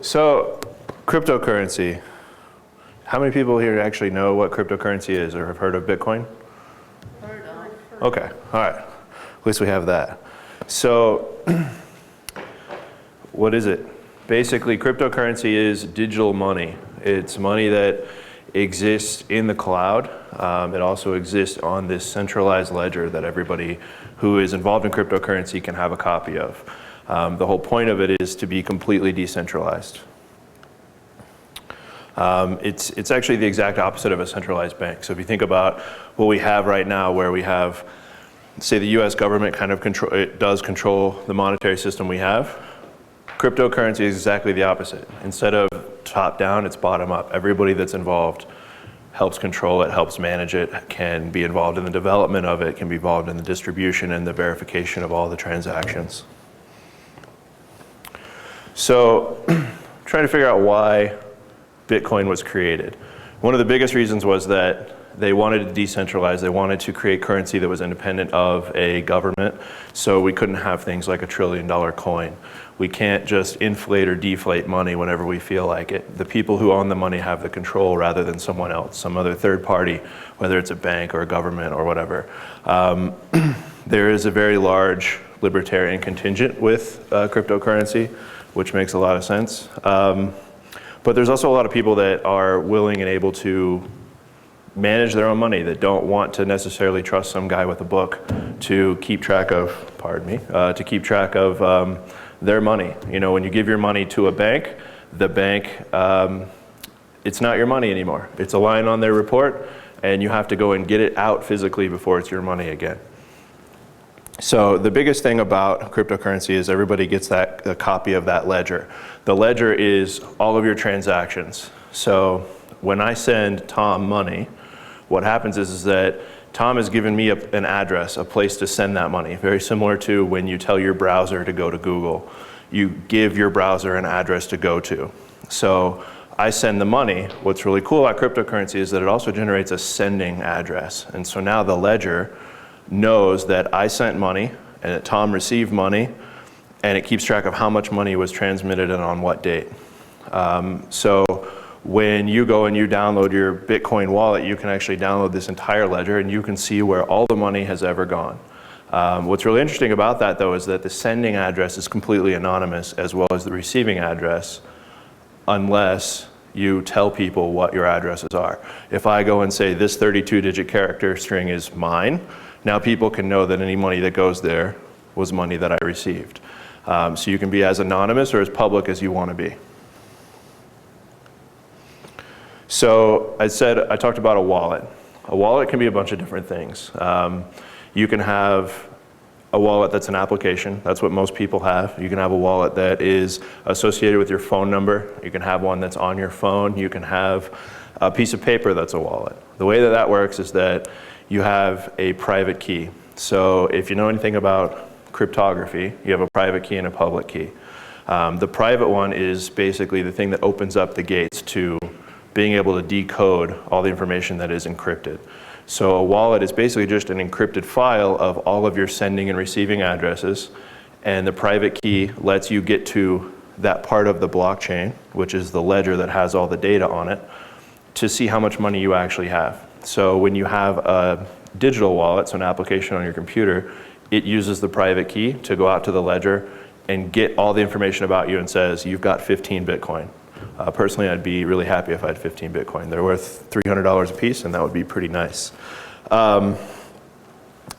So, cryptocurrency. How many people here actually know what cryptocurrency is or have heard of Bitcoin? Heard of. Okay, all right. At least we have that. So, what is it? Basically, cryptocurrency is digital money. It's money that exists in the cloud. It also exists on this centralized ledger that everybody who is involved in cryptocurrency can have a copy of. The whole point of it is to be completely decentralized. It's actually the exact opposite of a centralized bank. So if you think about what we have right now, where we have, say, the US government kind of does control the monetary system we have, cryptocurrency is exactly the opposite. Instead of top down, it's bottom up. Everybody that's involved helps control it, helps manage it, can be involved in the development of it, can be involved in the distribution and the verification of all the transactions. So, trying to figure out why Bitcoin was created. One of the biggest reasons was that they wanted to decentralize. They wanted to create currency that was independent of a government, so we couldn't have things like $1 trillion coin. We can't just inflate or deflate money whenever we feel like it. The people who own the money have the control rather than someone else, some other third party, whether it's a bank or a government or whatever. There is a very large libertarian contingent with cryptocurrency, which makes a lot of sense. But there's also a lot of people that are willing and able to manage their own money, that don't want to necessarily trust some guy with a book to keep track of, to keep track of their money. You know, when you give your money to a bank, the bank, it's not your money anymore. It's a line on their report, and you have to go and get it out physically before it's your money again. So the biggest thing about cryptocurrency is everybody gets a copy of that ledger. The ledger is all of your transactions. So when I send Tom money, what happens is that Tom has given me an address, a place to send that money. Very similar to when you tell your browser to go to Google. You give your browser an address to go to. So I send the money. What's really cool about cryptocurrency is that it also generates a sending address. And so now the ledger knows that I sent money and that Tom received money, and it keeps track of how much money was transmitted and on what date. So when you go and you download your Bitcoin wallet, you can actually download this entire ledger and you can see where all the money has ever gone. What's really interesting about that, though, is that the sending address is completely anonymous, as well as the receiving address, unless you tell people what your addresses are. If I go and say this 32-digit character string is mine, now people can know that any money that goes there was money that I received. So you can be as anonymous or as public as you want to be. So I talked about a wallet. A wallet can be a bunch of different things. You can have a wallet that's an application. That's what most people have. You can have a wallet that is associated with your phone number. You can have one that's on your phone. You can have a piece of paper that's a wallet. The way that that works is that you have a private key. So if you know anything about cryptography, you have a private key and a public key. The private one is basically the thing that opens up the gates to being able to decode all the information that is encrypted. So a wallet is basically just an encrypted file of all of your sending and receiving addresses, and the private key lets you get to that part of the blockchain, which is the ledger that has all the data on it, to see how much money you actually have. So when you have a digital wallet, so an application on your computer, it uses the private key to go out to the ledger and get all the information about you and says, you've got 15 Bitcoin. Personally, I'd be really happy if I had 15 Bitcoin. They're worth $300 a piece, and that would be pretty nice.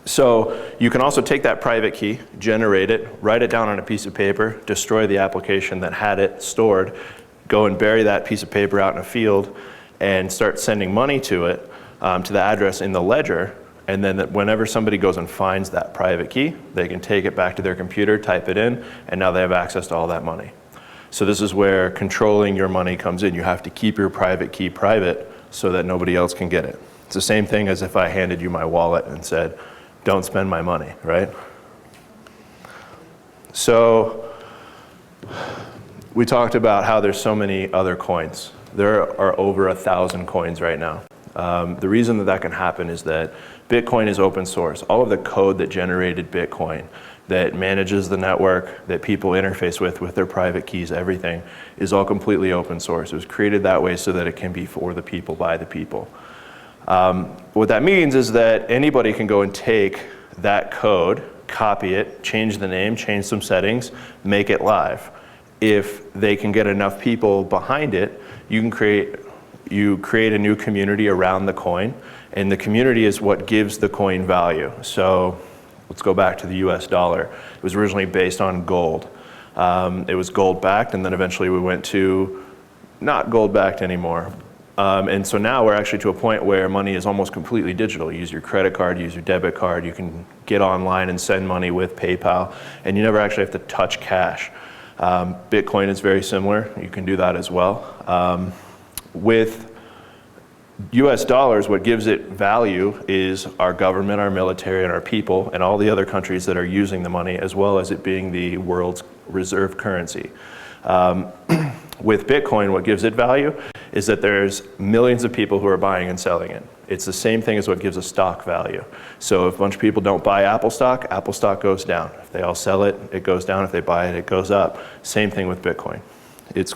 So you can also take that private key, generate it, write it down on a piece of paper, destroy the application that had it stored, go and bury that piece of paper out in a field, and start sending money to it, to the address in the ledger, and then whenever somebody goes and finds that private key, they can take it back to their computer, type it in, and now they have access to all that money. So this is where controlling your money comes in. You have to keep your private key private so that nobody else can get it. It's the same thing as if I handed you my wallet and said, don't spend my money, right? So we talked about how there's so many other coins. There are over 1,000 coins right now. The reason that that can happen is that Bitcoin is open source. All of the code that generated Bitcoin that manages the network, that people interface with their private keys, everything is all completely open source. It was created that way so that it can be for the people, by the people. What that means is that anybody can go and take that code, copy it, change the name, change some settings, make it live. If they can get enough people behind it, you create a new community around the coin, and the community is what gives the coin value. So let's go back to the US dollar. It was originally based on gold. It was gold backed, and then eventually we went to not gold backed anymore. And so now we're actually to a point where money is almost completely digital. You use your credit card, use your debit card, you can get online and send money with PayPal, and you never actually have to touch cash. Bitcoin is very similar. You can do that as well. With US dollars, what gives it value is our government, our military, and our people, and all the other countries that are using the money, as well as it being the world's reserve currency. With Bitcoin, what gives it value is that there's millions of people who are buying and selling it. It's the same thing as what gives a stock value. So if a bunch of people don't buy Apple stock goes down. If they all sell it, it goes down. If they buy it, it goes up. Same thing with Bitcoin. Its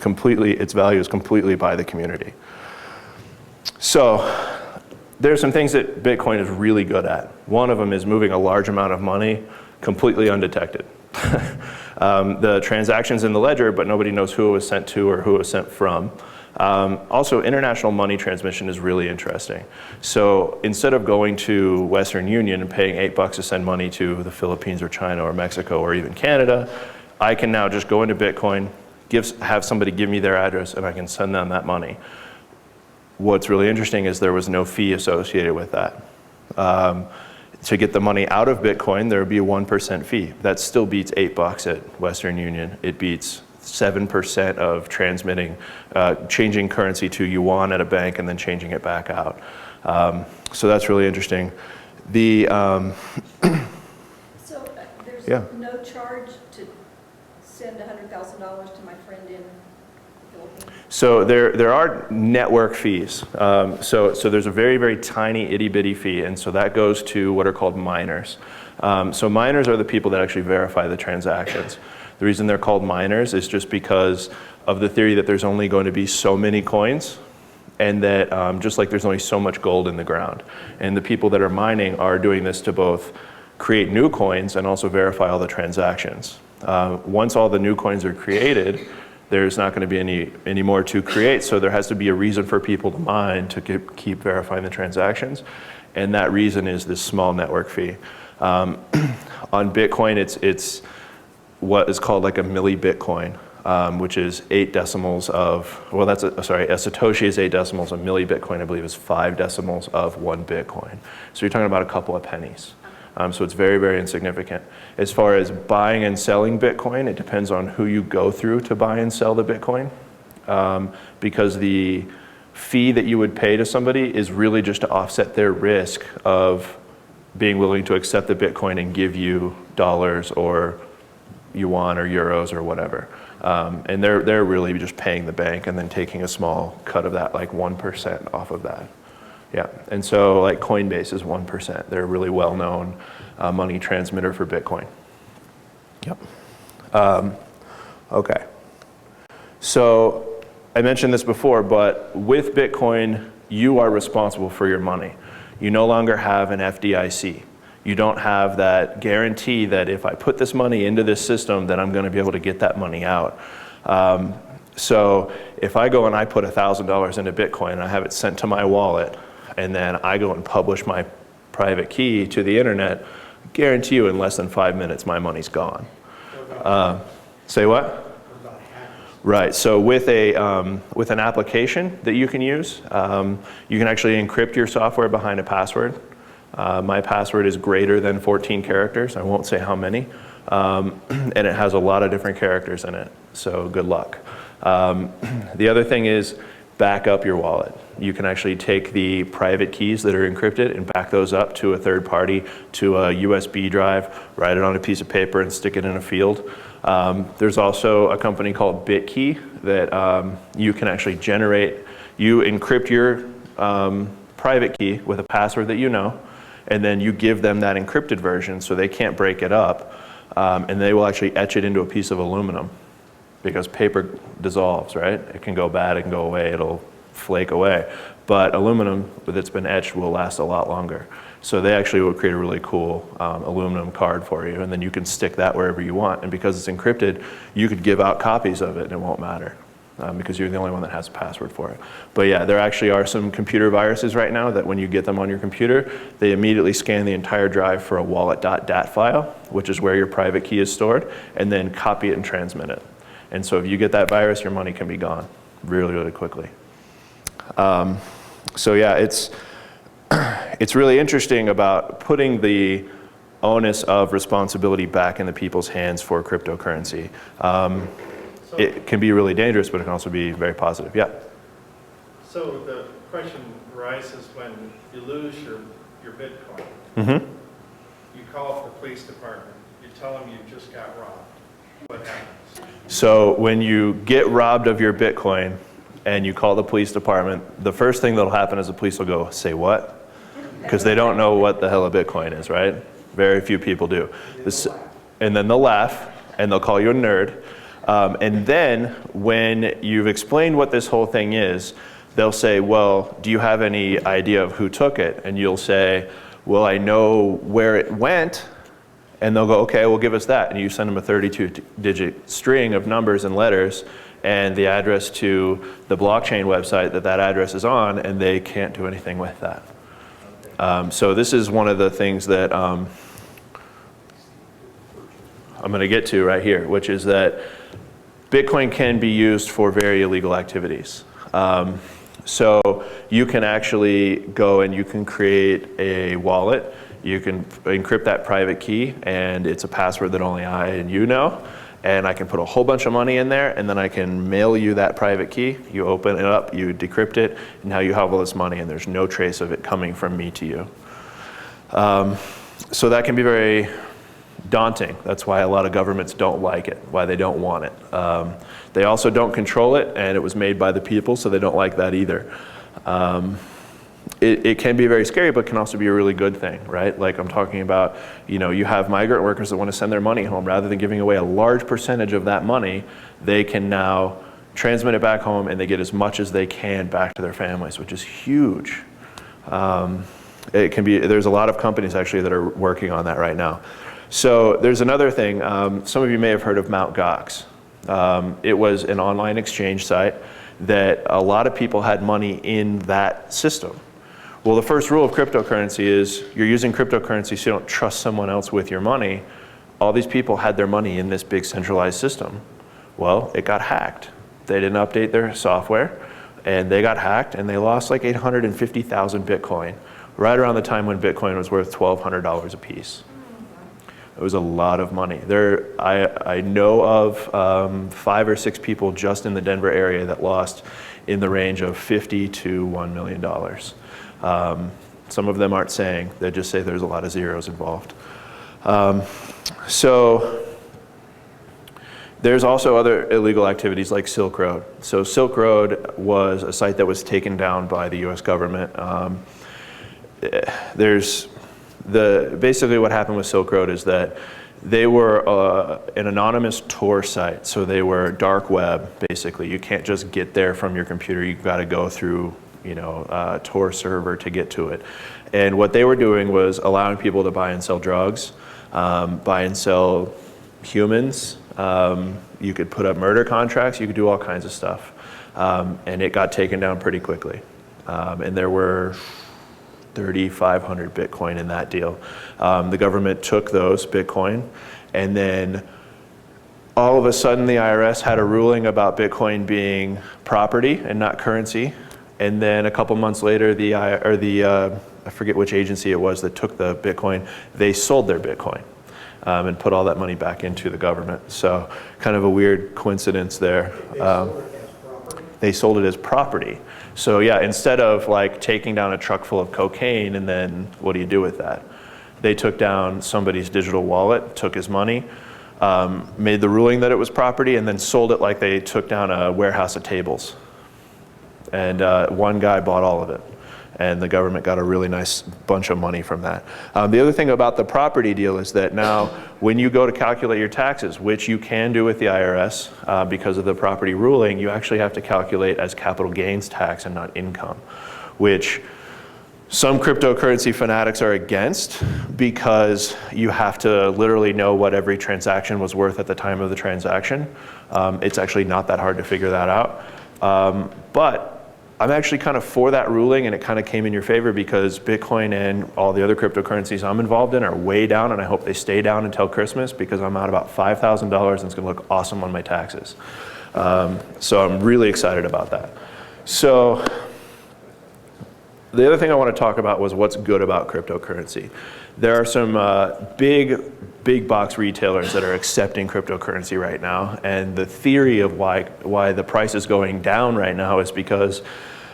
value is completely by the community. So there's some things that Bitcoin is really good at. One of them is moving a large amount of money completely undetected. The transaction's in the ledger, but nobody knows who it was sent to or who it was sent from. Also, international money transmission is really interesting. So instead of going to Western Union and paying $8 to send money to the Philippines or China or Mexico or even Canada, I can now just go into Bitcoin, have somebody give me their address, and I can send them that money. What's really interesting is there was no fee associated with that. To get the money out of Bitcoin, there would be a 1% fee. That still beats $8 at Western Union. It beats 7% of transmitting, changing currency to yuan at a bank and then changing it back out. So that's really interesting. So there's Yeah. no charge to send $100,000 to my friend in the Philippines? So there are network fees. So there's a very, very tiny itty bitty fee, and so that goes to what are called miners. So miners are the people that actually verify the transactions. The reason they're called miners is just because of the theory that there's only going to be so many coins, and that just like there's only so much gold in the ground. And the people that are mining are doing this to both create new coins and also verify all the transactions. Once all the new coins are created, there's not going to be any more to create, so there has to be a reason for people to mine to keep verifying the transactions, and that reason is this small network fee. On Bitcoin, it's what is called like a millibitcoin, which is 8 decimals of, well, a Satoshi is 8 decimals, a millibitcoin, I believe, is 5 decimals of 1 Bitcoin. So you're talking about a couple of pennies. So it's very, very insignificant. As far as buying and selling Bitcoin, it depends on who you go through to buy and sell the Bitcoin, because the fee that you would pay to somebody is really just to offset their risk of being willing to accept the Bitcoin and give you dollars or yuan or euros or whatever. And they're really just paying the bank and then taking a small cut of that, like 1% off of that. Yeah, and so like Coinbase is 1%. They're a really well-known money transmitter for Bitcoin. Yep. Okay. So I mentioned this before, but with Bitcoin, you are responsible for your money. You no longer have an FDIC. You don't have that guarantee that if I put this money into this system, that I'm going to be able to get that money out. So if I go and I put $1,000 into Bitcoin and I have it sent to my wallet, and then I go and publish my private key to the internet, guarantee you in less than 5 minutes my money's gone. Say what? Right, so with an application that you can use, you can actually encrypt your software behind a password. My password is greater than 14 characters. I won't say how many. And it has a lot of different characters in it, so good luck. The other thing is back up your wallet. You can actually take the private keys that are encrypted and back those up to a third party, to a USB drive, write it on a piece of paper and stick it in a field. There's also a company called BitKey that you can actually generate. You encrypt your private key with a password that you know, and then you give them that encrypted version so they can't break it up. and they will actually etch it into a piece of aluminum because paper dissolves, right? It can go bad, it can go away, it'll flake away. But aluminum that's been etched will last a lot longer. So they actually will create a really cool aluminum card for you, and then you can stick that wherever you want. And because it's encrypted, you could give out copies of it and it won't matter because you're the only one that has a password for it. But yeah, there actually are some computer viruses right now that when you get them on your computer, they immediately scan the entire drive for a wallet.dat file, which is where your private key is stored, and then copy it and transmit it. And so if you get that virus, your money can be gone really, really quickly. So yeah, it's really interesting about putting the onus of responsibility back in the people's hands for cryptocurrency. It can be really dangerous, but it can also be very positive. Yeah? So the question arises when you lose your Bitcoin. Mm-hmm. You call up the police department. You tell them you just got robbed. What happens? So when you get robbed of your Bitcoin and you call the police department, the first thing that'll happen is the police will go, say what? Because they don't know what the hell a Bitcoin is, right? Very few people do. And then they'll laugh and they'll call you a nerd. And then when you've explained what this whole thing is, they'll say, well, do you have any idea of who took it? And you'll say, well, I know where it went. And they'll go, okay, well, give us that. And you send them a 32-digit string of numbers and letters and the address to the blockchain website that address is on, and they can't do anything with that. So this is one of the things that I'm going to get to right here, which is that Bitcoin can be used for very illegal activities. So you can actually go and you can create a wallet. You can encrypt that private key, and it's a password that only I and you know. And I can put a whole bunch of money in there, and then I can mail you that private key. You open it up, you decrypt it, and now you have all this money, and there's no trace of it coming from me to you. So that can be very daunting. That's why a lot of governments don't like it, why they don't want it. They also don't control it, and it was made by the people, so they don't like that either. It can be very scary, but can also be a really good thing, right? Like I'm talking about, you have migrant workers that want to send their money home. Rather than giving away a large percentage of that money, they can now transmit it back home, and they get as much as they can back to their families, which is huge. There's a lot of companies actually that are working on that right now. So there's another thing. Some of you may have heard of Mt. Gox. It was an online exchange site that a lot of people had money in that system. Well, the first rule of cryptocurrency is you're using cryptocurrency so you don't trust someone else with your money. All these people had their money in this big centralized system. Well, it got hacked. They didn't update their software, and they got hacked, and they lost like 850,000 Bitcoin, right around the time when Bitcoin was worth $1,200 a piece. It was a lot of money. I know of 5 or 6 people just in the Denver area that lost in the range of $50 to $1 million. Some of them aren't saying, they just say there's a lot of zeros involved. So there's also other illegal activities like Silk Road. So Silk Road was a site that was taken down by the US government. Basically what happened with Silk Road is that they were an anonymous Tor site. So they were dark web, basically. You can't just get there from your computer. You've got to go through a Tor server to get to it. And what they were doing was allowing people to buy and sell drugs, buy and sell humans. You could put up murder contracts. You could do all kinds of stuff. And it got taken down pretty quickly. And there were 3,500 Bitcoin in that deal. The government took those Bitcoin, and then all of a sudden the IRS had a ruling about Bitcoin being property and not currency. And then a couple months later, I forget which agency it was that took the Bitcoin, they sold their Bitcoin and put all that money back into the government. So kind of a weird coincidence there. They sold it as property. So yeah, instead of like taking down a truck full of cocaine and then what do you do with that? They took down somebody's digital wallet, took his money, made the ruling that it was property, and then sold it like they took down a warehouse of tables. And one guy bought all of it. And the government got a really nice bunch of money from that. The other thing about the property deal is that now when you go to calculate your taxes, which you can do with the IRS because of the property ruling, you actually have to calculate as capital gains tax and not income, which some cryptocurrency fanatics are against because you have to literally know what every transaction was worth at the time of the transaction. It's actually not that hard to figure that out. But I'm actually kind of for that ruling, and it kind of came in your favor because Bitcoin and all the other cryptocurrencies I'm involved in are way down, and I hope they stay down until Christmas because I'm at about $5,000 and it's going to look awesome on my taxes. So I'm really excited about that. So the other thing I want to talk about was what's good about cryptocurrency. There are some big box retailers that are accepting cryptocurrency right now, and the theory of why the price is going down right now is because,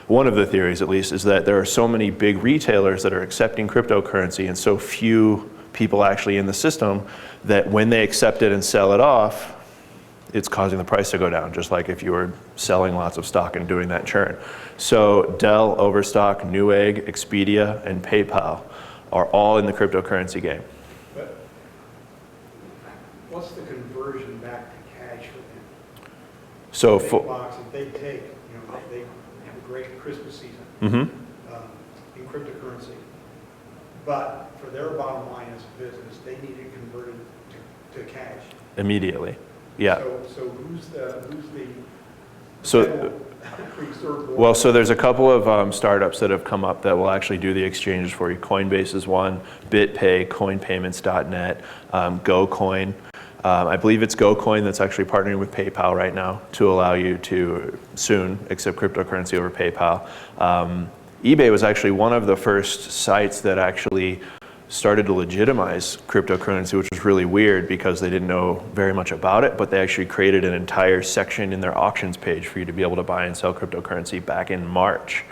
one of the theories at least, is that there are so many big retailers that are accepting cryptocurrency and so few people actually in the system that when they accept it and sell it off, it's causing the price to go down, just like if you were selling lots of stock and doing that churn. So Dell, Overstock, Newegg, Expedia, and PayPal are all in the cryptocurrency game. But what's the conversion back to cash for them? So Big box that they take, they have a great Christmas season in cryptocurrency. But for their bottom line as a business, they need it converted to cash. Immediately, yeah. So who's the So, Reserve Board? well, so there's a couple of startups that have come up that will actually do the exchanges for you. Coinbase is one, BitPay, CoinPayments.net, GoCoin. I believe it's GoCoin that's actually partnering with PayPal right now to allow you to soon accept cryptocurrency over PayPal. eBay was actually one of the first sites that actually started to legitimize cryptocurrency, which was really weird because they didn't know very much about it, but they actually created an entire section in their auctions page for you to be able to buy and sell cryptocurrency back in March.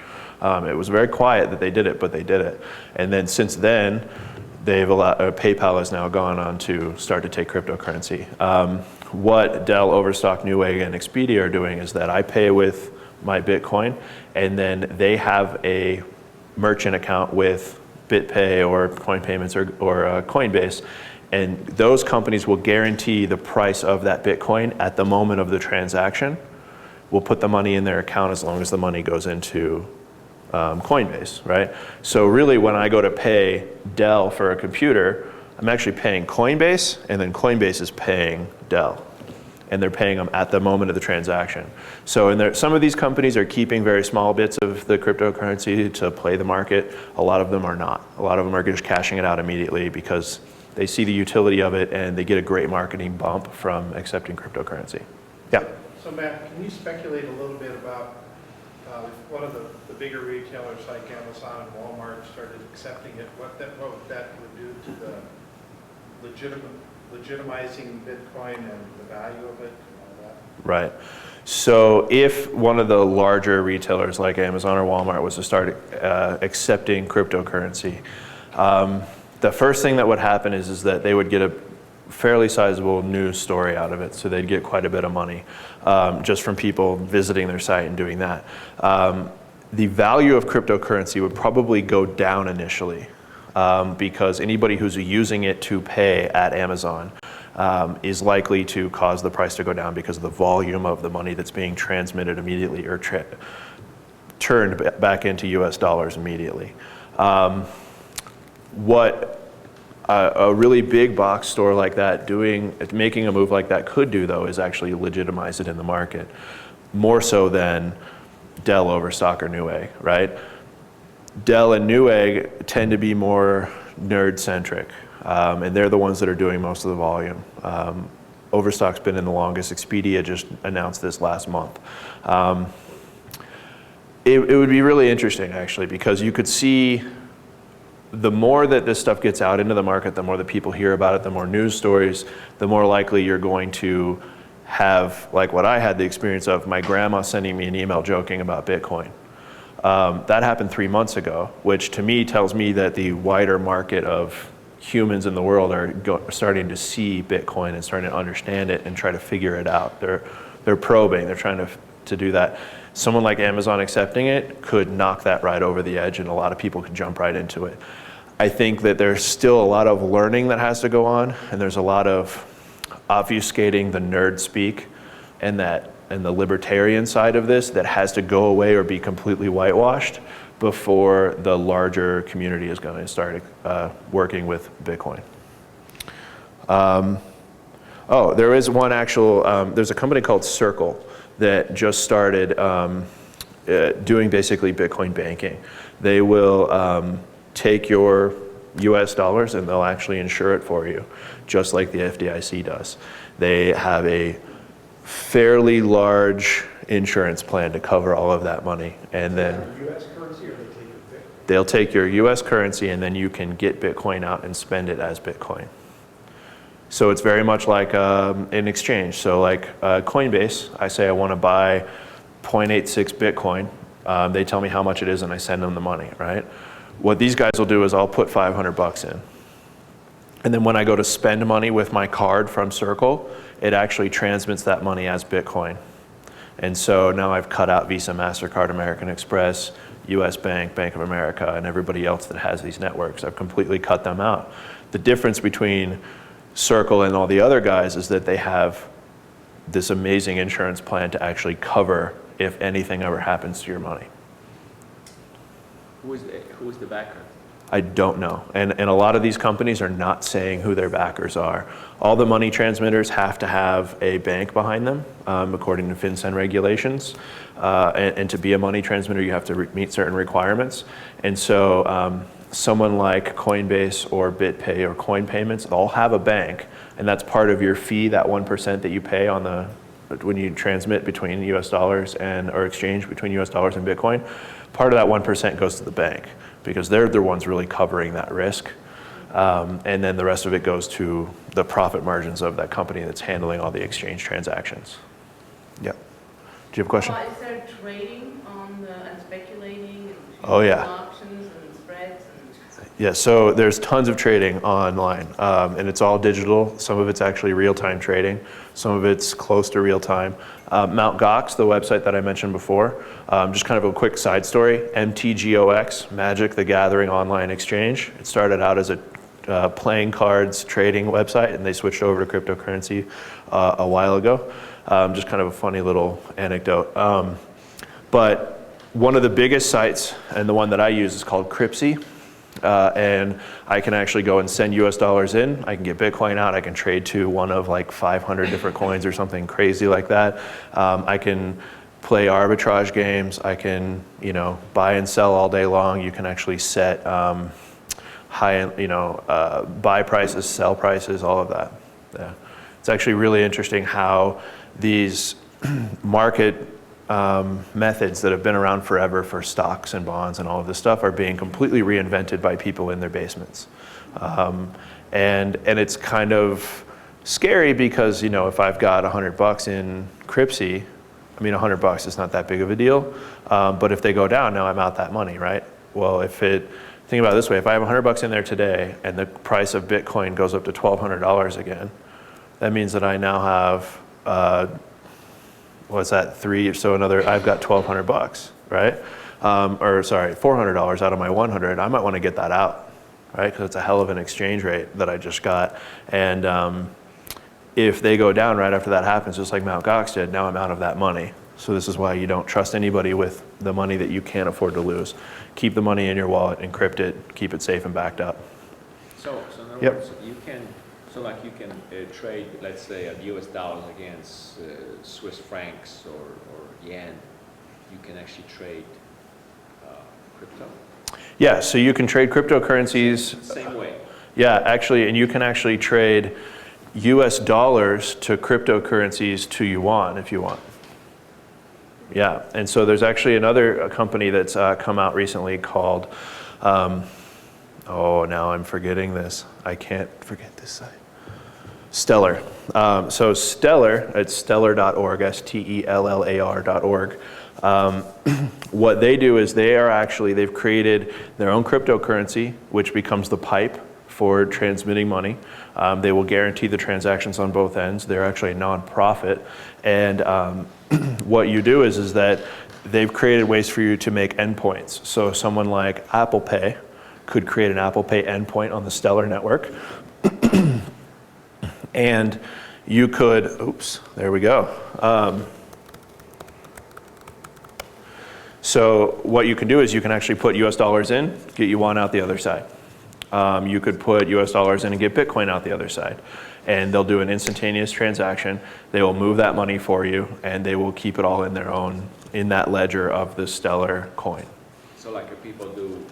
It was very quiet that they did it, but they did it. And then since then, they've allowed, PayPal has now gone on to start to take cryptocurrency. What Dell, Overstock, Newegg, and Expedia are doing is that I pay with my Bitcoin, and then they have a merchant account with BitPay or CoinPayments or Coinbase, and those companies will guarantee the price of that Bitcoin at the moment of the transaction. We'll put the money in their account as long as the money goes into Coinbase, right? So really when I go to pay Dell for a computer, I'm actually paying Coinbase, and then Coinbase is paying Dell. And they're paying them at the moment of the transaction. So some of these companies are keeping very small bits of the cryptocurrency to play the market. A lot of them are not. A lot of them are just cashing it out immediately because they see the utility of it and they get a great marketing bump from accepting cryptocurrency. Yeah. So Matt, can you speculate a little bit about if one of the bigger retailers like Amazon and Walmart started accepting it, what that would do to the legitimizing Bitcoin and the value of it and all that? Right. So if one of the larger retailers like Amazon or Walmart was to start accepting cryptocurrency, the first thing that would happen is that they would get a fairly sizable news story out of it. So they'd get quite a bit of money just from people visiting their site and doing that. The value of cryptocurrency would probably go down initially. Because anybody who's using it to pay at Amazon is likely to cause the price to go down because of the volume of the money that's being transmitted immediately or turned back into US dollars immediately. What a really big box store like that making a move like that could do though is actually legitimize it in the market, more so than Dell, Overstock, or Newegg, right? Dell and Newegg tend to be more nerd-centric, and they're the ones that are doing most of the volume. Overstock's been in the longest. Expedia just announced this last month. It would be really interesting, actually, because you could see the more that this stuff gets out into the market, the more that people hear about it, the more news stories, the more likely you're going to have, like what I had the experience of, my grandma sending me an email joking about Bitcoin. That happened 3 months ago, which to me tells me that the wider market of humans in the world are starting to see Bitcoin and starting to understand it and try to figure it out. They're probing. They're trying to do that. Someone like Amazon accepting it could knock that right over the edge, and a lot of people could jump right into it. I think that there's still a lot of learning that has to go on, and there's a lot of obfuscating the nerd speak and the libertarian side of this that has to go away or be completely whitewashed before the larger community is going to start working with Bitcoin. There is one actual, there's a company called Circle that just started doing basically Bitcoin banking. They will take your US dollars and they'll actually insure it for you, just like the FDIC does. They have a fairly large insurance plan to cover all of that money. And then US currency, or they take your Bitcoin? they'll take your US currency and then you can get Bitcoin out and spend it as Bitcoin. So it's very much like an exchange. So like Coinbase, I say I want to buy 0.86 Bitcoin. They tell me how much it is and I send them the money, right? What these guys will do is I'll put $500 in. And then when I go to spend money with my card from Circle, it actually transmits that money as Bitcoin. And so now I've cut out Visa, MasterCard, American Express, US Bank, Bank of America, and everybody else that has these networks. I've completely cut them out. The difference between Circle and all the other guys is that they have this amazing insurance plan to actually cover if anything ever happens to your money. Who is the backer? I don't know. And a lot of these companies are not saying who their backers are. All the money transmitters have to have a bank behind them, according to FinCEN regulations. And to be a money transmitter, you have to meet certain requirements. And so someone like Coinbase or BitPay or Coin Payments, they'll have a bank. And that's part of your fee, that 1% that you pay on when you transmit between US dollars or exchange between US dollars and Bitcoin. Part of that 1% goes to the bank, because they're the ones really covering that risk. And then the rest of it goes to the profit margins of that company that's handling all the exchange transactions. Yep. Do you have a question? Is there trading and speculating and Oh, yeah. options and spreads? Yeah, so there's tons of trading online, and it's all digital. Some of it's actually real-time trading. Some of it's close to real-time. Mt. Gox, the website that I mentioned before, just kind of a quick side story, MTGOX, Magic the Gathering Online Exchange. It started out as a playing cards trading website, and they switched over to cryptocurrency a while ago. Just kind of a funny little anecdote. But one of the biggest sites, and the one that I use, is called Cryptsy. And I can actually go and send US dollars in. I can get Bitcoin out. I can trade to one of like 500 different coins or something crazy like that. I can play arbitrage games. I can, buy and sell all day long. You can actually set buy prices, sell prices, all of that. Yeah. It's actually really interesting how these market methods that have been around forever for stocks and bonds and all of this stuff are being completely reinvented by people in their basements. And it's kind of scary because, if I've got $100 in Cryptsy, $100 is not that big of a deal. But if they go down, now I'm out that money, right? Well, think about it this way, if I have $100 in there today and the price of Bitcoin goes up to $1,200 again, that means that I now have, what's that, I've got $1,200, right? $400 out of my 100. I might want to get that out, right? Because it's a hell of an exchange rate that I just got. And if they go down right after that happens, just like Mt. Gox did, now I'm out of that money. So this is why you don't trust anybody with the money that you can't afford to lose. Keep the money in your wallet, encrypt it, keep it safe and backed up. So in other Yep. words, you can trade, let's say, US dollars against Swiss francs or yen. You can actually trade crypto? Yeah, so you can trade cryptocurrencies. Same way. Yeah, actually, and you can actually trade US dollars to cryptocurrencies to yuan if you want. Yeah, and so there's actually another company that's come out recently called, now I'm forgetting this. I can't forget this site. Stellar. So Stellar, it's stellar.org, STELLAR.org. What they do is they've created their own cryptocurrency, which becomes the pipe for transmitting money. They will guarantee the transactions on both ends. They're actually a nonprofit. And what you do is that they've created ways for you to make endpoints. So someone like Apple Pay could create an Apple Pay endpoint on the Stellar network. And you could, oops, there we go. So what you can do is you can actually put US dollars in, get yuan out the other side. You could put US dollars in and get Bitcoin out the other side. And they'll do an instantaneous transaction. They will move that money for you, and they will keep it all in their own, in that ledger of the Stellar coin. So like people do,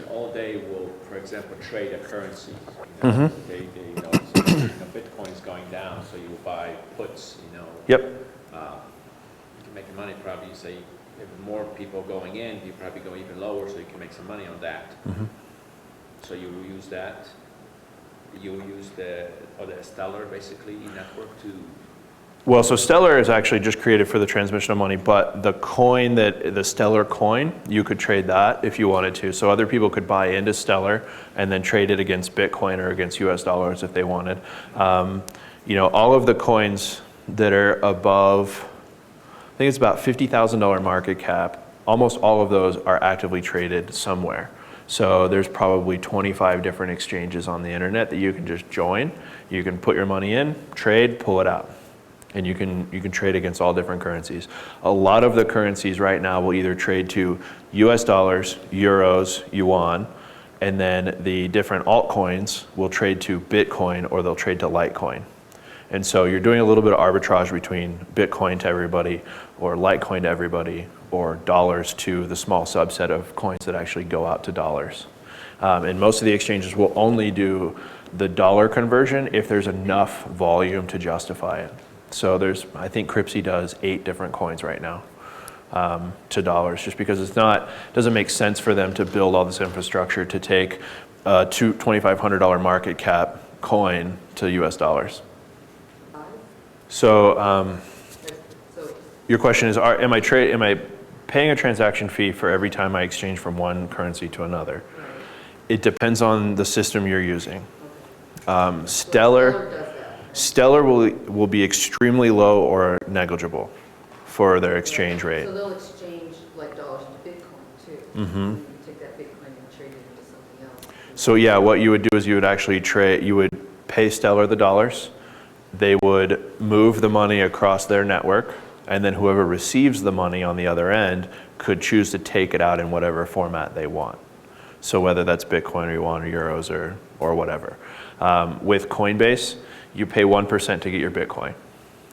all day will, for example, trade a currency. You know, they so, Bitcoin's going down, so you buy puts, Yep. You can make money probably, say, if more people going in, you probably go even lower, so you can make some money on that. So you will use that. You will use the Stellar, basically, network to... Well, so Stellar is actually just created for the transmission of money, but the coin, the Stellar coin, you could trade that if you wanted to. So other people could buy into Stellar and then trade it against Bitcoin or against US dollars if they wanted. All of the coins that are above, I think it's about $50,000 market cap, almost all of those are actively traded somewhere. So there's probably 25 different exchanges on the internet that you can just join. You can put your money in, trade, pull it out. And you can trade against all different currencies. A lot of the currencies right now will either trade to US dollars, euros, yuan, and then the different altcoins will trade to Bitcoin or they'll trade to Litecoin. And so you're doing a little bit of arbitrage between Bitcoin to everybody or Litecoin to everybody or dollars to the small subset of coins that actually go out to dollars. And most of the exchanges will only do the dollar conversion if there's enough volume to justify it. So I think Cryptocurrencies does 8 different coins right now to dollars, just because it doesn't make sense for them to build all this infrastructure to take a $2,500 market cap coin to US dollars. So your question is, am I paying a transaction fee for every time I exchange from one currency to another? It depends on the system you're using. Stellar will be extremely low or negligible for their exchange rate. So they'll exchange like dollars into Bitcoin too. You take that Bitcoin and trade it into something else. So yeah, what you would do is you would actually you would pay Stellar the dollars. They would move the money across their network, and then whoever receives the money on the other end could choose to take it out in whatever format they want. So whether that's Bitcoin or yuan or euros or whatever. With Coinbase, you pay 1% to get your Bitcoin.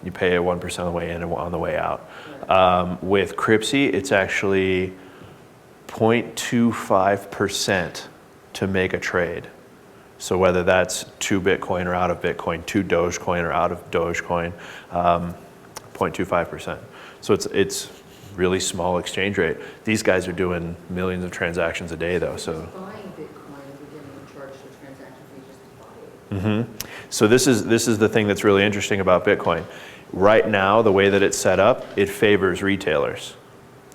You pay 1% on the way in and on the way out. With Cryptocurrencies, it's actually 0.25% to make a trade. So whether that's to Bitcoin or out of Bitcoin, to Dogecoin or out of Dogecoin, 0.25%. So it's really small exchange rate. These guys are doing millions of transactions a day though. So buying Bitcoin, we're getting charged a transaction fee just to buy it. So this is the thing that's really interesting about Bitcoin. Right now, the way that it's set up, it favors retailers.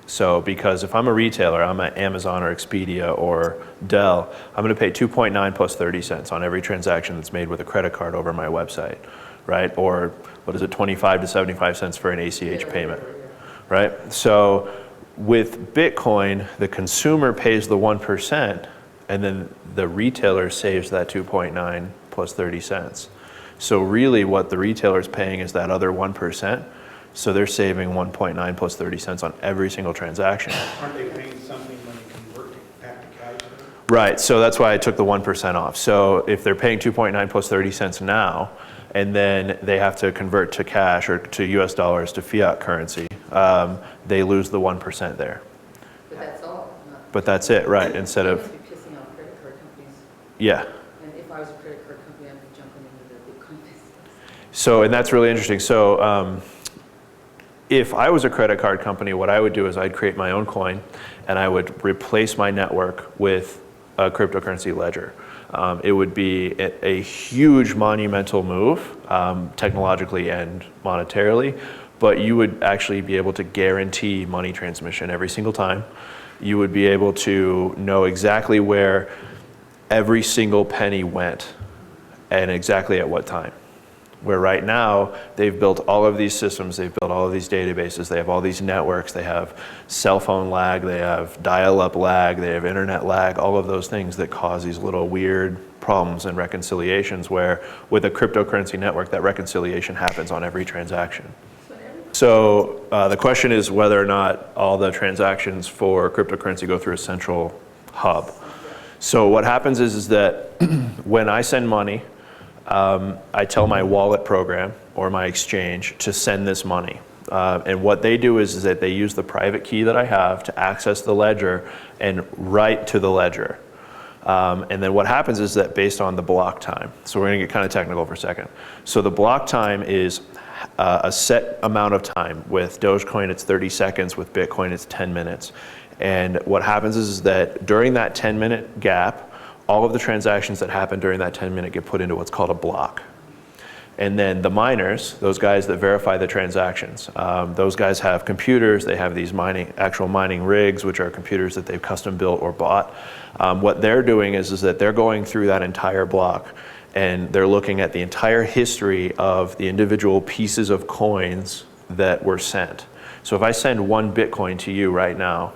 So because if I'm a retailer, I'm at Amazon or Expedia or Dell, I'm going to pay 2.9 plus 30 cents on every transaction that's made with a credit card over my website, right? Or what is it, 25 to 75 cents for an ACH payment, right? So with Bitcoin, the consumer pays the 1%, and then the retailer saves that 2.9 plus 30 cents. So really what the retailer is paying is that other 1%. So they're saving 1.9 plus 30 cents on every single transaction. Aren't they paying something when they convert back to cash? Right, so that's why I took the 1% off. So if they're paying 2.9 plus 30 cents now, and then they have to convert to cash or to US dollars to fiat currency, they lose the 1% there. But that's all. But that's it, right, instead They of, must be pissing off credit card companies. yeah. And if I was a credit card company, I'd be jumping into the Bitcoin business. So, and that's really interesting. So if I was a credit card company, what I would do is I'd create my own coin and I would replace my network with a cryptocurrency ledger. It would be a huge monumental move, technologically and monetarily, but you would actually be able to guarantee money transmission every single time. You would be able to know exactly where every single penny went and exactly at what time. Where right now, they've built all of these systems, they've built all of these databases, they have all these networks, they have cell phone lag, they have dial-up lag, they have internet lag, all of those things that cause these little weird problems and reconciliations, where with a cryptocurrency network, that reconciliation happens on every transaction. So the question is whether or not all the transactions for cryptocurrency go through a central hub. So what happens is that when I send money, I tell my wallet program or my exchange to send this money. And what they do is that they use the private key that I have to access the ledger and write to the ledger. And then what happens is that based on the block time, so we're going to get kind of technical for a second. So the block time is a set amount of time. With Dogecoin, it's 30 seconds. With Bitcoin, it's 10 minutes. And what happens is that during that 10-minute gap, all of the transactions that happen during that 10-minute get put into what's called a block. And then the miners, those guys that verify the transactions, those guys have computers, they have these actual mining rigs, which are computers that they've custom built or bought. What they're doing is that they're going through that entire block and they're looking at the entire history of the individual pieces of coins that were sent. So if I send 1 Bitcoin to you right now,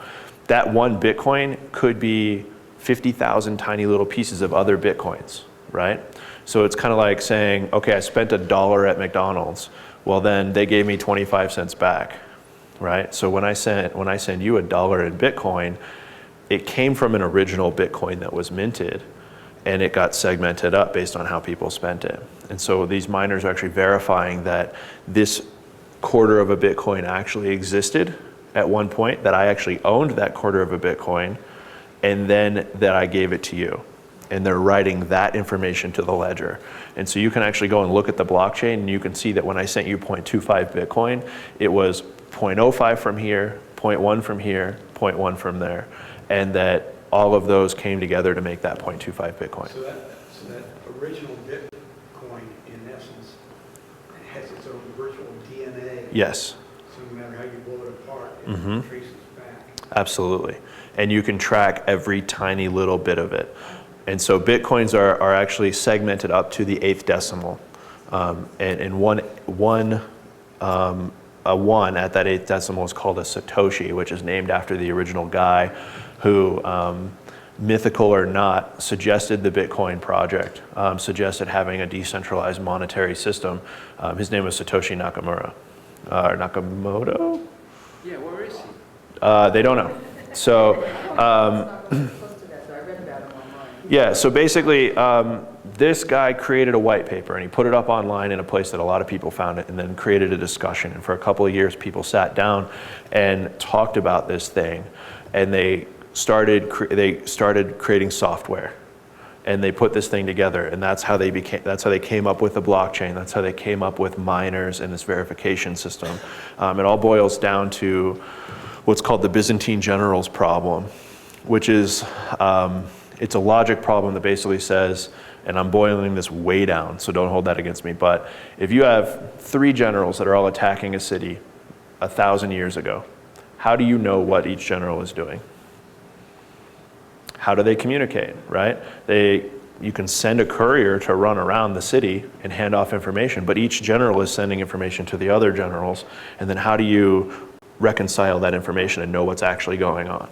that 1 Bitcoin could be 50,000 tiny little pieces of other Bitcoins, right? So it's kind of like saying, okay, I spent $1 at McDonald's. Well, then they gave me 25 cents back, right? So when I send you $1 in Bitcoin, it came from an original Bitcoin that was minted, and it got segmented up based on how people spent it. And so these miners are actually verifying that this quarter of a Bitcoin actually existed at one point, that I actually owned that quarter of a Bitcoin, and then that I gave it to you. And they're writing that information to the ledger. And so you can actually go and look at the blockchain, and you can see that when I sent you 0.25 Bitcoin, it was 0.05 from here, 0.1 from here, 0.1 from there. And that all of those came together to make that 0.25 Bitcoin. So that original Bitcoin, in essence, has its own virtual DNA. Yes. So no matter how you blow it apart, it traces back. Absolutely. And you can track every tiny little bit of it. And so Bitcoins are actually segmented up to the 8th decimal. And a 1 at that 8th decimal is called a Satoshi, which is named after the original guy who, mythical or not, suggested the Bitcoin project, suggested having a decentralized monetary system. His name was Satoshi Nakamura. Or Nakamoto? Yeah, where is he? They don't know. So, yeah, so basically, this guy created a white paper and he put it up online in a place that a lot of people found it, and then created a discussion. And for a couple of years, people sat down and talked about this thing, and they started creating software, and they put this thing together, and that's how they came up with the blockchain. That's how they came up with miners and this verification system. It all boils down to what's called the Byzantine generals problem, which is it's a logic problem that basically says, and I'm boiling this way down, so don't hold that against me, but if you have 3 generals that are all attacking a city 1,000 years ago, how do you know what each general is doing? How do they communicate, right? You can send a courier to run around the city and hand off information, but each general is sending information to the other generals, and then how do you reconcile that information and know what's actually going on?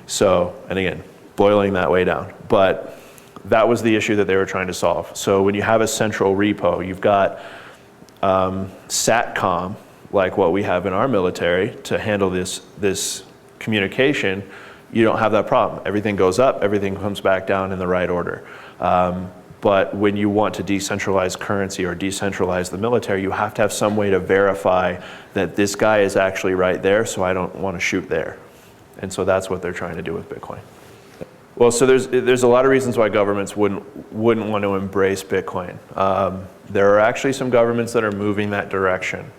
So, and again, boiling that way down. But that was the issue that they were trying to solve. So when you have a central repo, you've got SATCOM, like what we have in our military, to handle this communication. You don't have that problem. Everything goes up, everything comes back down in the right order. But when you want to decentralize currency or decentralize the military, you have to have some way to verify that this guy is actually right there, so I don't want to shoot there. And so that's what they're trying to do with Bitcoin. Well, so there's a lot of reasons why governments wouldn't want to embrace Bitcoin. There are actually some governments that are moving that direction.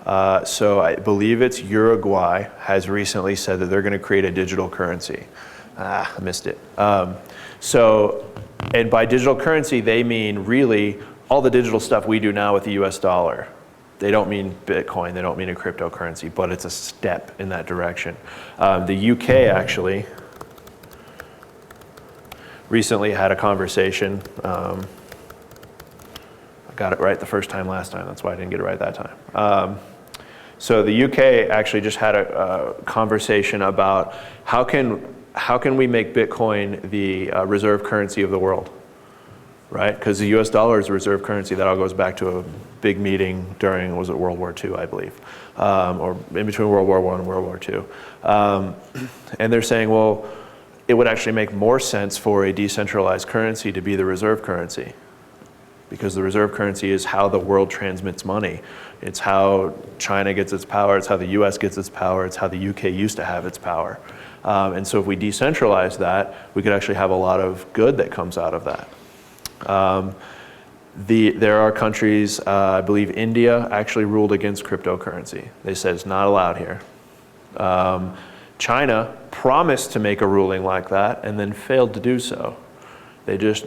So I believe it's Uruguay has recently said that they're going to create a digital currency. I missed it. And by digital currency, they mean really all the digital stuff we do now with the US dollar. They don't mean Bitcoin, they don't mean a cryptocurrency, but it's a step in that direction. The UK actually recently had a conversation. I got it right the first time last time. That's why I didn't get it right that time. So the UK actually just had a conversation about how can we make Bitcoin the reserve currency of the world, right? Because the US dollar is a reserve currency. That all goes back to a big meeting during, was it World War II, I believe, or in between World War I and World War II. And they're saying, well, it would actually make more sense for a decentralized currency to be the reserve currency, because the reserve currency is how the world transmits money. It's how China gets its power, it's how the US gets its power, it's how the UK used to have its power. And so if we decentralize that, we could actually have a lot of good that comes out of that. There are countries, I believe India actually ruled against cryptocurrency. They said it's not allowed here. China promised to make a ruling like that and then failed to do so. They just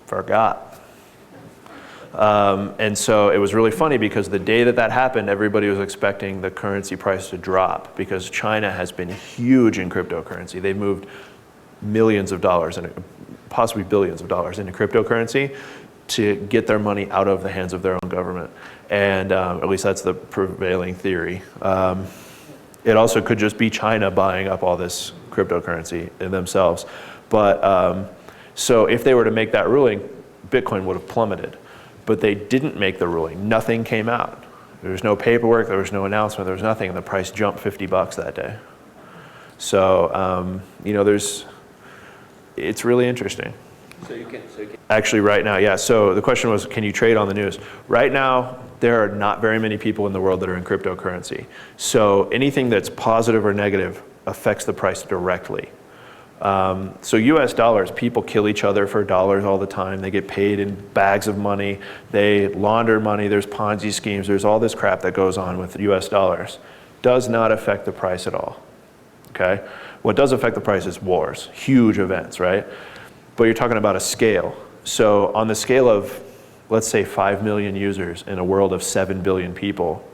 forgot. And so it was really funny because the day that happened, everybody was expecting the currency price to drop because China has been huge in cryptocurrency. They've moved millions of dollars, and possibly billions of dollars into cryptocurrency to get their money out of the hands of their own government. And at least that's the prevailing theory. It also could just be China buying up all this cryptocurrency in themselves. But so if they were to make that ruling, Bitcoin would have plummeted. But they didn't make the ruling. Nothing came out. There was no paperwork, there was no announcement, there was nothing, and the price jumped $50 that day. So, you know, it's really interesting. So you can. Actually, right now, yeah. So the question was, can you trade on the news? Right now, there are not very many people in the world that are in cryptocurrency. So anything that's positive or negative affects the price directly. So US dollars, people kill each other for dollars all the time. They get paid in bags of money. They launder money. There's Ponzi schemes. There's all this crap that goes on with US dollars. Does not affect the price at all. Okay? What does affect the price is wars, huge events, right? But you're talking about a scale. So on the scale of, let's say, 5 million users in a world of 7 billion people,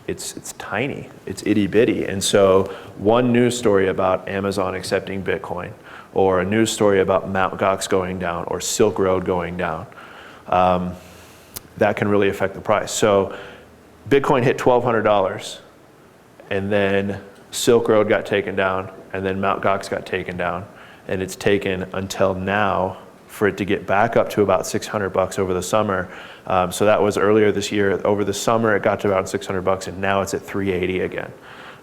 it's tiny, it's itty bitty. And so one news story about Amazon accepting Bitcoin, or a news story about Mt. Gox going down, or Silk Road going down, that can really affect the price. So Bitcoin hit $1,200, and then Silk Road got taken down, and then Mt. Gox got taken down, and it's taken until now for it to get back up to about $600 over the summer. So that was earlier this year. Over the summer, it got to about $600, and now it's at $380 again.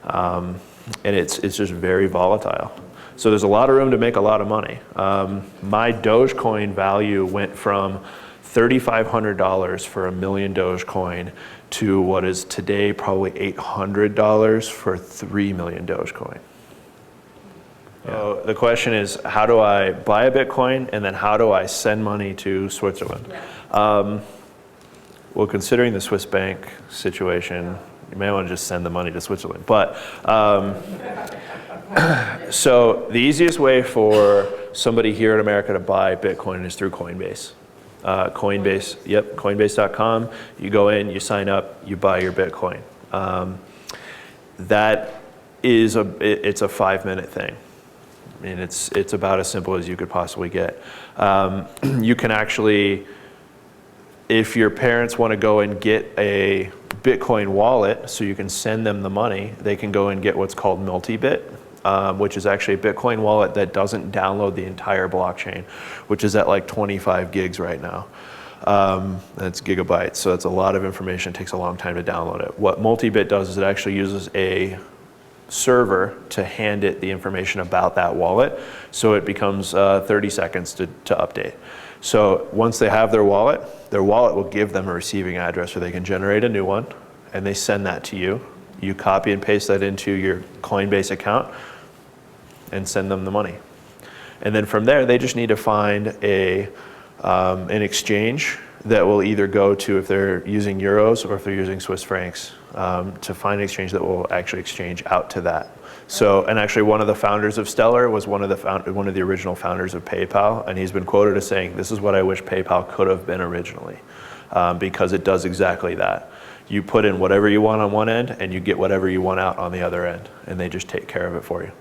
And it's just very volatile. So there's a lot of room to make a lot of money. My Dogecoin value went from $3,500 for 1 million Dogecoin to what is today probably $800 for 3 million Dogecoin. So the question is, how do I buy a Bitcoin, and then how do I send money to Switzerland? Well, considering the Swiss bank situation, you may want to just send the money to Switzerland. But so the easiest way for somebody here in America to buy Bitcoin is through Coinbase. Coinbase, yep, Coinbase.com. You go in, you sign up, you buy your Bitcoin. That is it's a 5-minute thing. I mean, it's about as simple as you could possibly get. You can actually, if your parents want to go and get a Bitcoin wallet so you can send them the money, they can go and get what's called Multibit, which is actually a Bitcoin wallet that doesn't download the entire blockchain, which is at like 25 gigs right now. That's gigabytes, so that's a lot of information. It takes a long time to download it. What Multibit does is it actually uses a server to hand it the information about that wallet, so it becomes 30 seconds to update. So once they have their wallet will give them a receiving address so they can generate a new one, and they send that to you. You copy and paste that into your Coinbase account and send them the money. And then from there, they just need to find an exchange that will either go to, if they're using euros or if they're using Swiss francs, to find an exchange that will actually exchange out to that. So, and actually one of the founders of Stellar was one of the original founders of PayPal, and he's been quoted as saying, "This is what I wish PayPal could have been originally," because it does exactly that. You put in whatever you want on one end, and you get whatever you want out on the other end, and they just take care of it for you.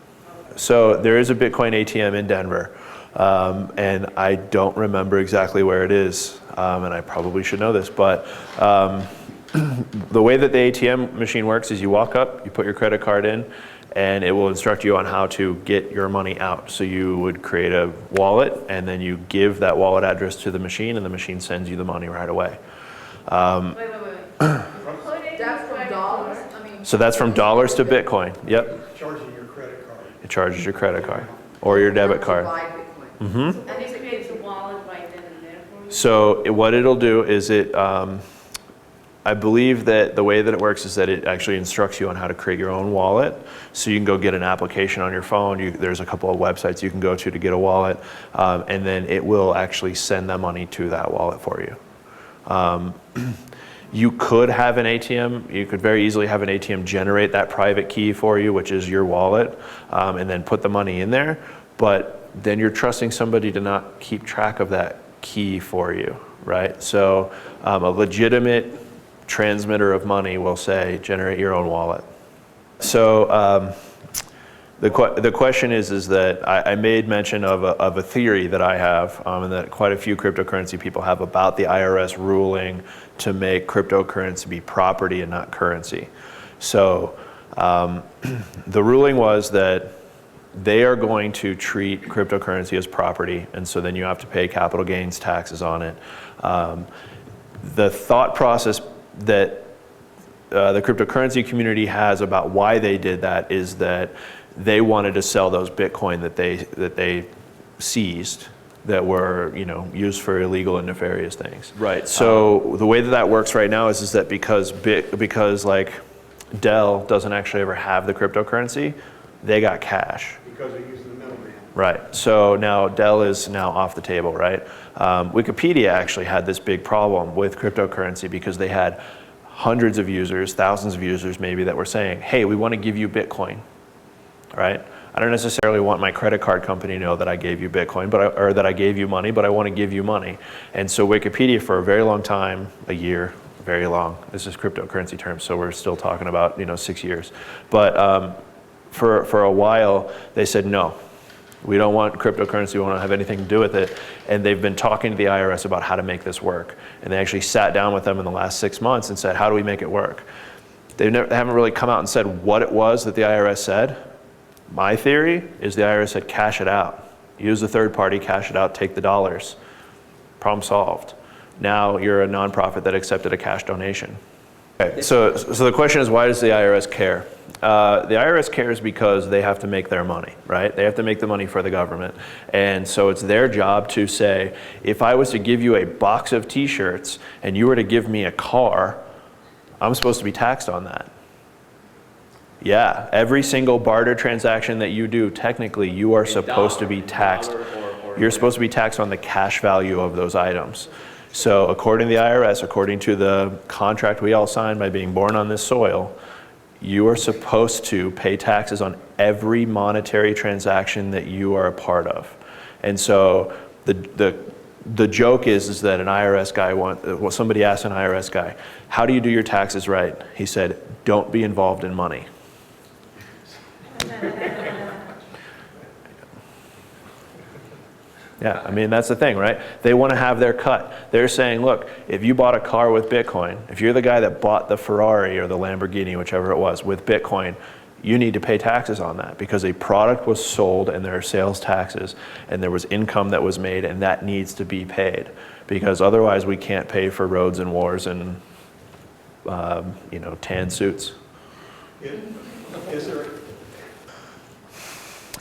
So there is a Bitcoin ATM in Denver, and I don't remember exactly where it is, and I probably should know this, but the way that the ATM machine works is you walk up, you put your credit card in, and it will instruct you on how to get your money out. So you would create a wallet, and then you give that wallet address to the machine, and the machine sends you the money right away. Wait. That's from dollars? I mean. So that's from dollars to Bitcoin. Yep, Charging your credit card. it charges your credit card or your debit To card. buy Bitcoin. Mm-hmm. And it creates a wallet right then and there for you? So what it'll do is I believe that the way that it works is that it actually instructs you on how to create your own wallet. So you can go get an application on your phone. There's a couple of websites you can go to get a wallet, and then it will actually send that money to that wallet for you. You could have an ATM. You could very easily have an ATM generate that private key for you, which is your wallet, and then put the money in there. But then you're trusting somebody to not keep track of that key for you, right? So a legitimate transmitter of money will say, generate your own wallet. So the question is that I made mention of a theory that I have, and that quite a few cryptocurrency people have about the IRS ruling to make cryptocurrency be property and not currency. So the ruling was that they are going to treat cryptocurrency as property, and so then you have to pay capital gains taxes on it. The thought process that the cryptocurrency community has about why they did that is that they wanted to sell those Bitcoin that they seized that were, used for illegal and nefarious things. Right. So the way that works right now is that because like Dell doesn't actually ever have the cryptocurrency, they got cash. Because they're using the middleman. Right. So now Dell is now off the table, right? Wikipedia actually had this big problem with cryptocurrency because they had hundreds of users, thousands of users maybe, that were saying, hey, we want to give you Bitcoin, right? I don't necessarily want my credit card company to know that I gave you Bitcoin, or that I gave you money, but I want to give you money. And so Wikipedia for a very long time, a year, very long, this is cryptocurrency terms, so we're still talking about 6 years. But for a while, they said, no, we don't want cryptocurrency, we don't have anything to do with it. And they've been talking to the IRS about how to make this work. And they actually sat down with them in the last 6 months and said, how do we make it work? They haven't really come out and said what it was that the IRS said. My theory is the IRS said, cash it out. Use a third party, cash it out, take the dollars. Problem solved. Now you're a nonprofit that accepted a cash donation. Okay, so the question is, why does the IRS care? The IRS cares because they have to make their money, right? They have to make the money for the government. And so it's their job to say, if I was to give you a box of t-shirts and you were to give me a car, I'm supposed to be taxed on that. Yeah, every single barter transaction that you do, technically you are supposed to be taxed. You're supposed to be taxed on the cash value of those items. So according to the IRS, according to the contract we all signed by being born on this soil, you are supposed to pay taxes on every monetary transaction that you are a part of. And so the joke is that an IRS guy, somebody asked an IRS guy, how do you do your taxes right? He said, don't be involved in money. Yeah, I mean, that's the thing, right? They want to have their cut. They're saying, look, if you bought a car with Bitcoin, if you're the guy that bought the Ferrari or the Lamborghini, whichever it was, with Bitcoin, you need to pay taxes on that because a product was sold and there are sales taxes and there was income that was made, and that needs to be paid because otherwise we can't pay for roads and wars and tan suits. Is there?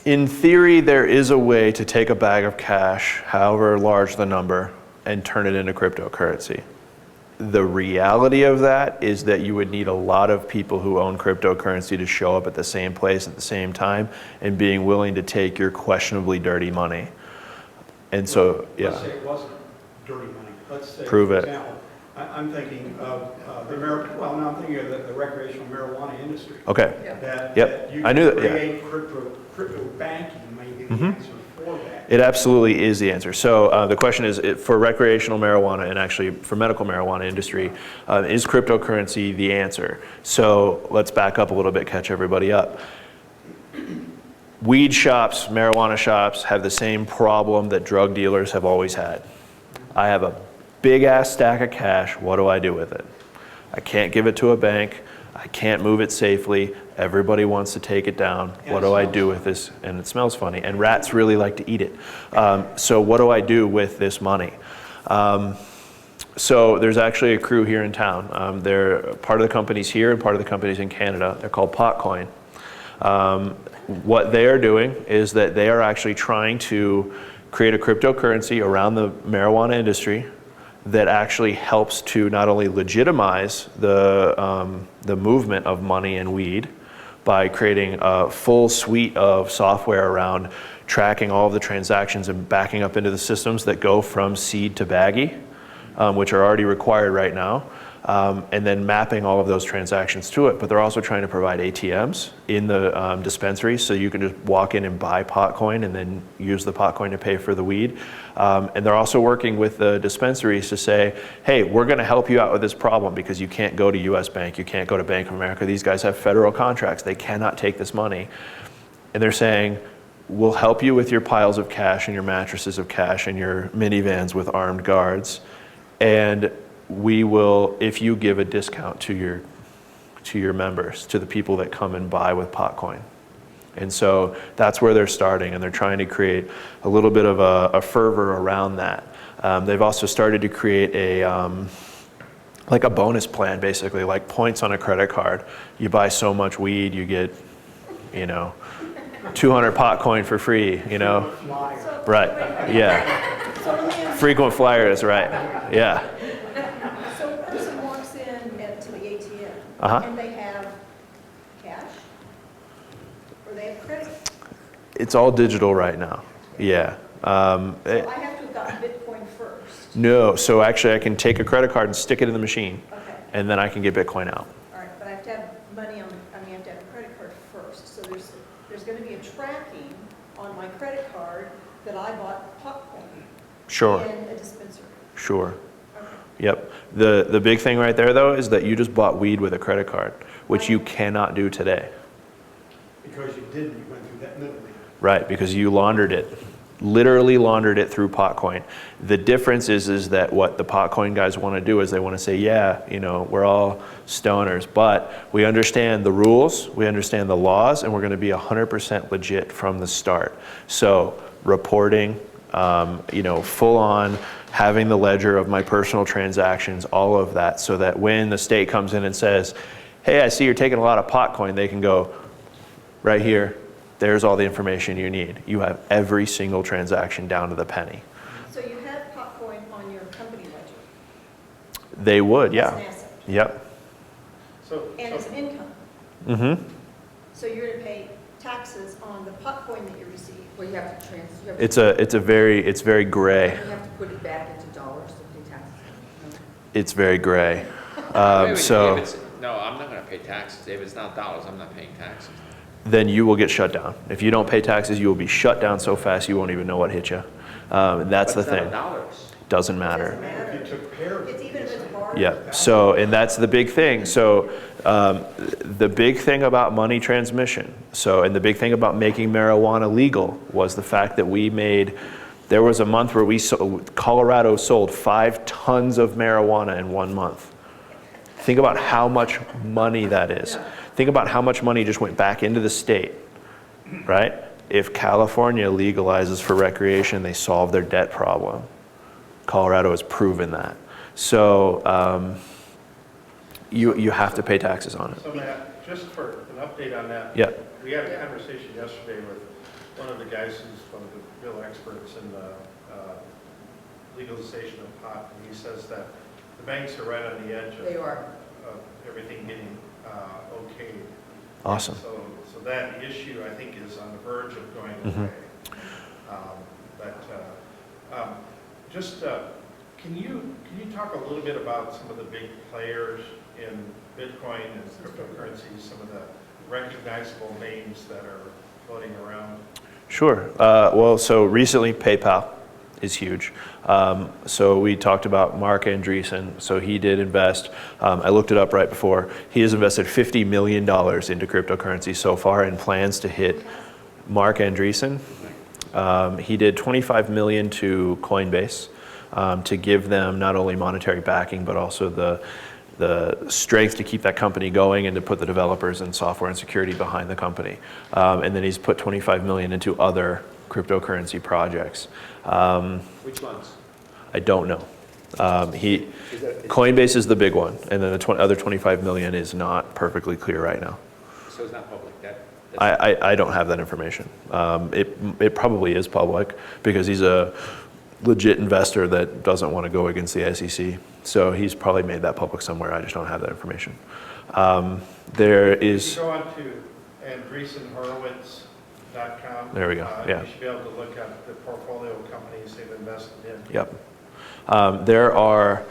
In theory, there is a way to take a bag of cash, however large the number, and turn it into cryptocurrency. The reality of that is that you would need a lot of people who own cryptocurrency to show up at the same place at the same time and being willing to take your questionably dirty money. And so, yeah. Let's say it wasn't dirty money. Let's say, Prove for it. example, I'm thinking of I'm thinking of the recreational marijuana industry. Okay. That, Yep. that you I knew that, yeah. create crypto banking may be the answer for that. It absolutely is the answer. So the question is, for recreational marijuana and actually for medical marijuana industry, is cryptocurrency the answer? So let's back up a little bit, catch everybody up. weed shops, marijuana shops have the same problem that drug dealers have always had. I have a big ass stack of cash, what do I do with it? I can't give it to a bank, I can't move it safely, everybody wants to take it down, what do I do with this? And it smells funny, and rats really like to eat it. So what do I do with this money? So there's actually a crew here in town. They're part of the companies here and part of the companies in Canada. They're called Potcoin. What they are doing is that they are actually trying to create a cryptocurrency around the marijuana industry that actually helps to not only legitimize the movement of money and weed by creating a full suite of software around tracking all of the transactions and backing up into the systems that go from seed to baggie, which are already required right now, and then mapping all of those transactions to it. But they're also trying to provide ATMs in the dispensaries, so you can just walk in and buy Potcoin and then use the Potcoin to pay for the weed. And they're also working with the dispensaries to say, hey, we're going to help you out with this problem because you can't go to US Bank, you can't go to Bank of America. These guys have federal contracts. They cannot take this money. And they're saying, we'll help you with your piles of cash and your mattresses of cash and your minivans with armed guards. And we will, if you give a discount to your members, to the people that come and buy with Potcoin. And so that's where they're starting, and they're trying to create a little bit of a fervor around that. They've also started to create like a bonus plan, basically, like points on a credit card. You buy so much weed, you get, 200 Potcoin for free, Flyer. Right, yeah. So let me ask, Frequent flyers, right, yeah. so a person walks in to the ATM, Uh-huh. and they have cash, or they have credit? It's all digital right now, yeah. So I have to have gotten Bitcoin first. No, so actually I can take a credit card and stick it in the machine, Okay, and then I can get Bitcoin out. all right, but I have to have money I have to have a credit card first. So there's going to be a tracking on my credit card that I bought Potcoin Sure, in a dispensary. sure, Okay. yep. The big thing right there, though, is that you just bought weed with a credit card, which you cannot do today. Because you didn't, you went through that middleman. Right, because you laundered it, literally laundered it through Potcoin. The difference is that what the Potcoin guys want to do is they want to say, yeah, we're all stoners, but we understand the rules, we understand the laws, and we're going to be 100% legit from the start. So reporting, full on, having the ledger of my personal transactions, all of that, so that when the state comes in and says, hey, I see you're taking a lot of Potcoin, they can go, right here, there's all the information you need. You have every single transaction down to the penny. So you have Potcoin on your company ledger? They would, As yeah. an asset? Yep. And as income? Mm-hmm. So you're going to pay taxes on the Potcoin that you receive? Well, you have to transfer. It's very gray. You have to put it back into dollars to pay taxes. No? It's very gray. Wait, if So it's- No, I'm not gonna pay taxes. If it's not dollars, I'm not paying taxes. then you will get shut down. If you don't pay taxes, you will be shut down so fast you won't even know what hit you. And that's the But it's thing. not dollars. Doesn't matter. Doesn't matter. If you took care of It's it. even if it's barter? Yeah, so, and that's the big thing. So the big thing about money transmission, and the big thing about making marijuana legal was the fact that there was a month where Colorado sold 5 tons of marijuana in 1 month. Think about how much money that is. Think about how much money just went back into the state, right? If California legalizes for recreation, they solve their debt problem. Colorado has proven that. So you have to pay taxes on it. So Matt, just for an update on that. Yeah. We had a conversation yesterday with one of the guys who's one of the real experts in the legalization of pot, and he says that the banks are right on the edge They of are. everything getting okayed. Awesome. So that issue, I think, is on the verge of going Mhm. away. Can you talk a little bit about some of the big players in Bitcoin and cryptocurrencies, some of the recognizable names that are floating around? Sure. So recently PayPal is huge. So we talked about Mark Andreessen. So he did invest. I looked it up right before. He has invested $50 million into cryptocurrency so far and plans to hit Mark Andreessen. He did 25 million to Coinbase to give them not only monetary backing, but also the strength to keep that company going and to put the developers and software and security behind the company. And then he's put 25 million into other cryptocurrency projects. Which ones? I don't know. Coinbase is the big one, and then the other 25 million is not perfectly clear right now. So it's not public. I don't have that information. It probably is public because he's a legit investor that doesn't want to go against the SEC. So he's probably made that public somewhere. I just don't have that information. There is. If you go on to AndreessenHorowitz.com. There we go. Yeah. You should be able to look at the portfolio of companies they've invested in. Yep. There are,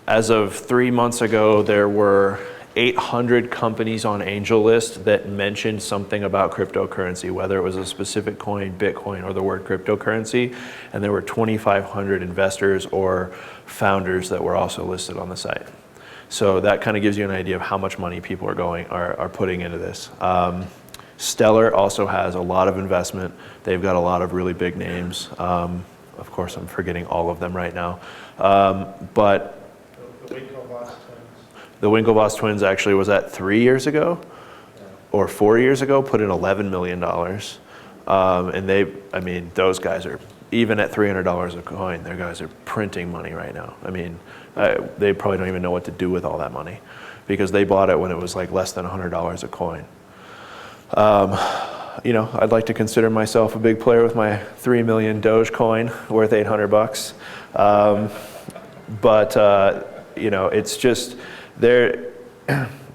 as of 3 months ago, there were 800 companies on AngelList that mentioned something about cryptocurrency, whether it was a specific coin, Bitcoin, or the word cryptocurrency. And there were 2,500 investors or founders that were also listed on the site. So that kind of gives you an idea of how much money people are putting into this. Stellar also has a lot of investment. They've got a lot of really big names. Of course, I'm forgetting all of them right now. But the Winklevoss twins actually was that 3 years ago or 4 years ago, put in $11 million. And those guys are, even at $300 a coin, their guys are printing money right now. They probably don't even know what to do with all that money because they bought it when it was like less than $100 a coin. I'd like to consider myself a big player with my 3 million Dogecoin worth $800. It's just there.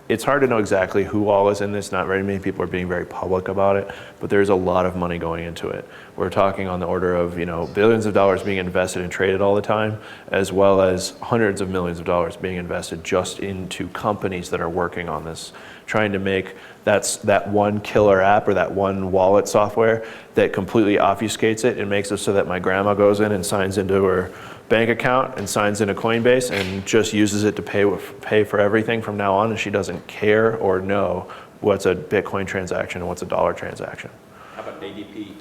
It's hard to know exactly who all is in this. Not very many people are being very public about it, but there's a lot of money going into it. We're talking on the order of, billions of dollars being invested and traded all the time, as well as hundreds of millions of dollars being invested just into companies that are working on this, trying to make that one killer app or that one wallet software that completely obfuscates it and makes it so that my grandma goes in and signs into her bank account and signs into Coinbase and just uses it to pay for everything from now on, and she doesn't care or know what's a Bitcoin transaction and what's a dollar transaction. How about ADP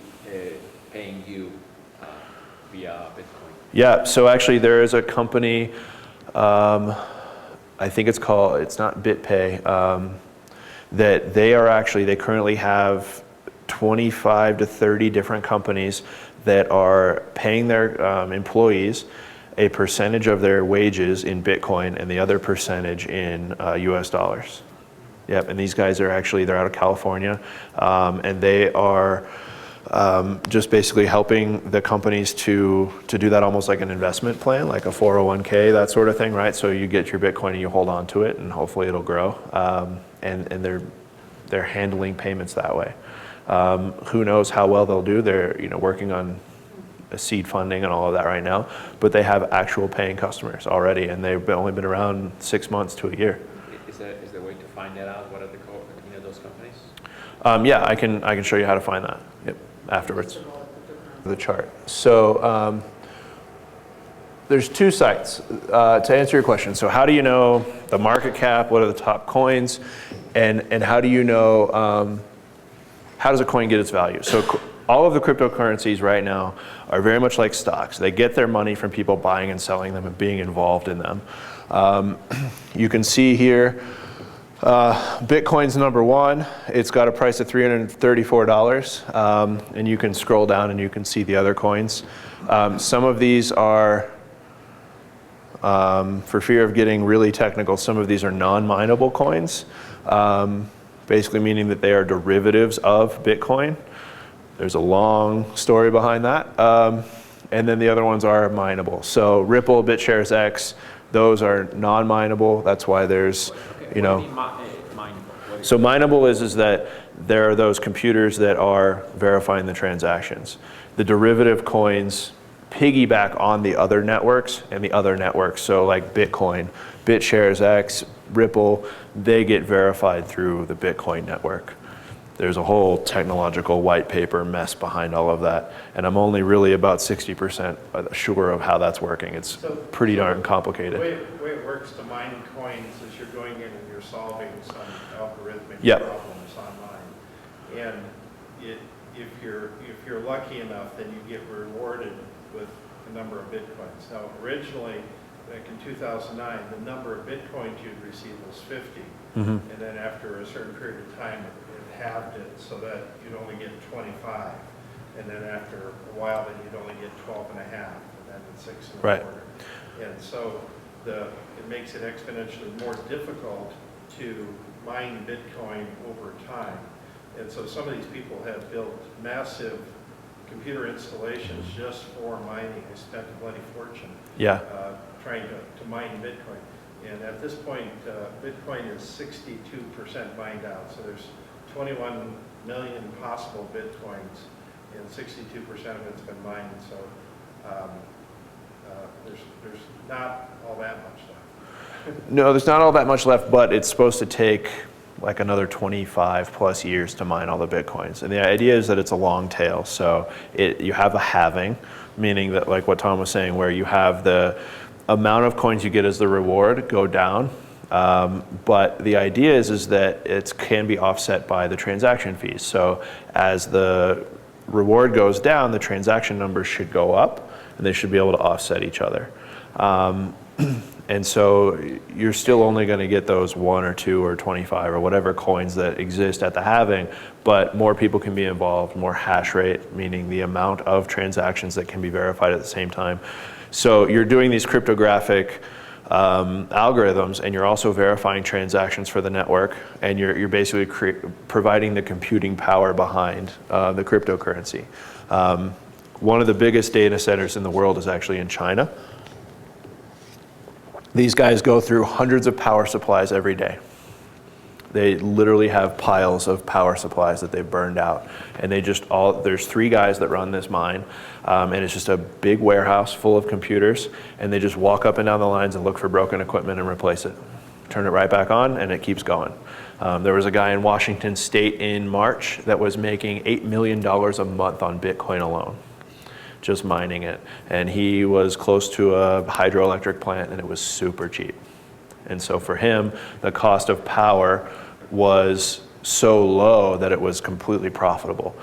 paying you via Bitcoin? Yeah, so actually there is a company, I think it's not BitPay, that they currently have 25 to 30 different companies that are paying their employees a percentage of their wages in Bitcoin and the other percentage in US dollars. Yep, and these guys are they're out of California, and they are just basically helping the companies to do that almost like an investment plan, like a 401k, that sort of thing, right? So you get your Bitcoin and you hold on to it and hopefully it'll grow. And they're handling payments that way. Who knows how well they'll do? They're working on seed funding and all of that right now, but they have actual paying customers already, and they've only been around 6 months to a year. Is there a way to find that out? What are those companies? Yeah, I can show you how to find that. Yep, afterwards. The chart. So there's two sites to answer your question. So how do you know the market cap? What are the top coins? And how do you know? How does a coin get its value? So all of the cryptocurrencies right now are very much like stocks. They get their money from people buying and selling them and being involved in them. You can see here, Bitcoin's number one. It's got a price of $334. And you can scroll down and you can see the other coins. Some of these are, for fear of getting really technical, some of these are non-mineable coins. Basically meaning that they are derivatives of Bitcoin. There's a long story behind that. And then the other ones are mineable. So Ripple, BitShares X, those are non-mineable. That's why there's, So mineable is that there are those computers that are verifying the transactions. The derivative coins piggyback on the other networks and the other networks. So like Bitcoin, BitShares X, Ripple, they get verified through the Bitcoin network. There's a whole technological white paper mess behind all of that, and I'm only really about 60% sure of how that's working. It's pretty darn complicated. The way it works to mine coins is you're going in and you're solving some algorithmic Yep. problems online, and if you're lucky enough, then you get rewarded with a number of Bitcoins. Now, originally, back in 2009, the number of Bitcoins you'd receive was 50. And then after a certain period of time, it halved it so that you'd only get 25. And then after a while, then you'd only get 12 and a half, and then 6 and a quarter. And so it makes it exponentially more difficult to mine Bitcoin over time. And so some of these people have built massive computer installations just for mining. They spent a bloody fortune trying to mine Bitcoin. And at this point, Bitcoin is 62% mined out. So there's 21 million possible Bitcoins, and 62% of it's been mined. So there's not all that much left. No, there's not all that much left, but it's supposed to take like another 25 plus years to mine all the Bitcoins. And the idea is that it's a long tail. So you have a halving, meaning that, like what Tom was saying, where you have the amount of coins you get as the reward go down. But the idea is that it can be offset by the transaction fees. So as the reward goes down, the transaction numbers should go up, and they should be able to offset each other. And so you're still only going to get those 1 or 2 or 25 or whatever coins that exist at the halving, but more people can be involved, more hash rate, meaning the amount of transactions that can be verified at the same time. So you're doing these cryptographic algorithms, and you're also verifying transactions for the network, and you're basically providing the computing power behind the cryptocurrency. One of the biggest data centers in the world is actually in China. These guys go through hundreds of power supplies every day. They literally have piles of power supplies that they've burned out. And there's 3 guys that run this mine, and it's just a big warehouse full of computers, and they just walk up and down the lines and look for broken equipment and replace it. Turn it right back on, and it keeps going. There was a guy in Washington State in March that was making $8 million a month on Bitcoin alone, just mining it. And he was close to a hydroelectric plant, and it was super cheap. And so for him, the cost of power was so low that it was completely profitable.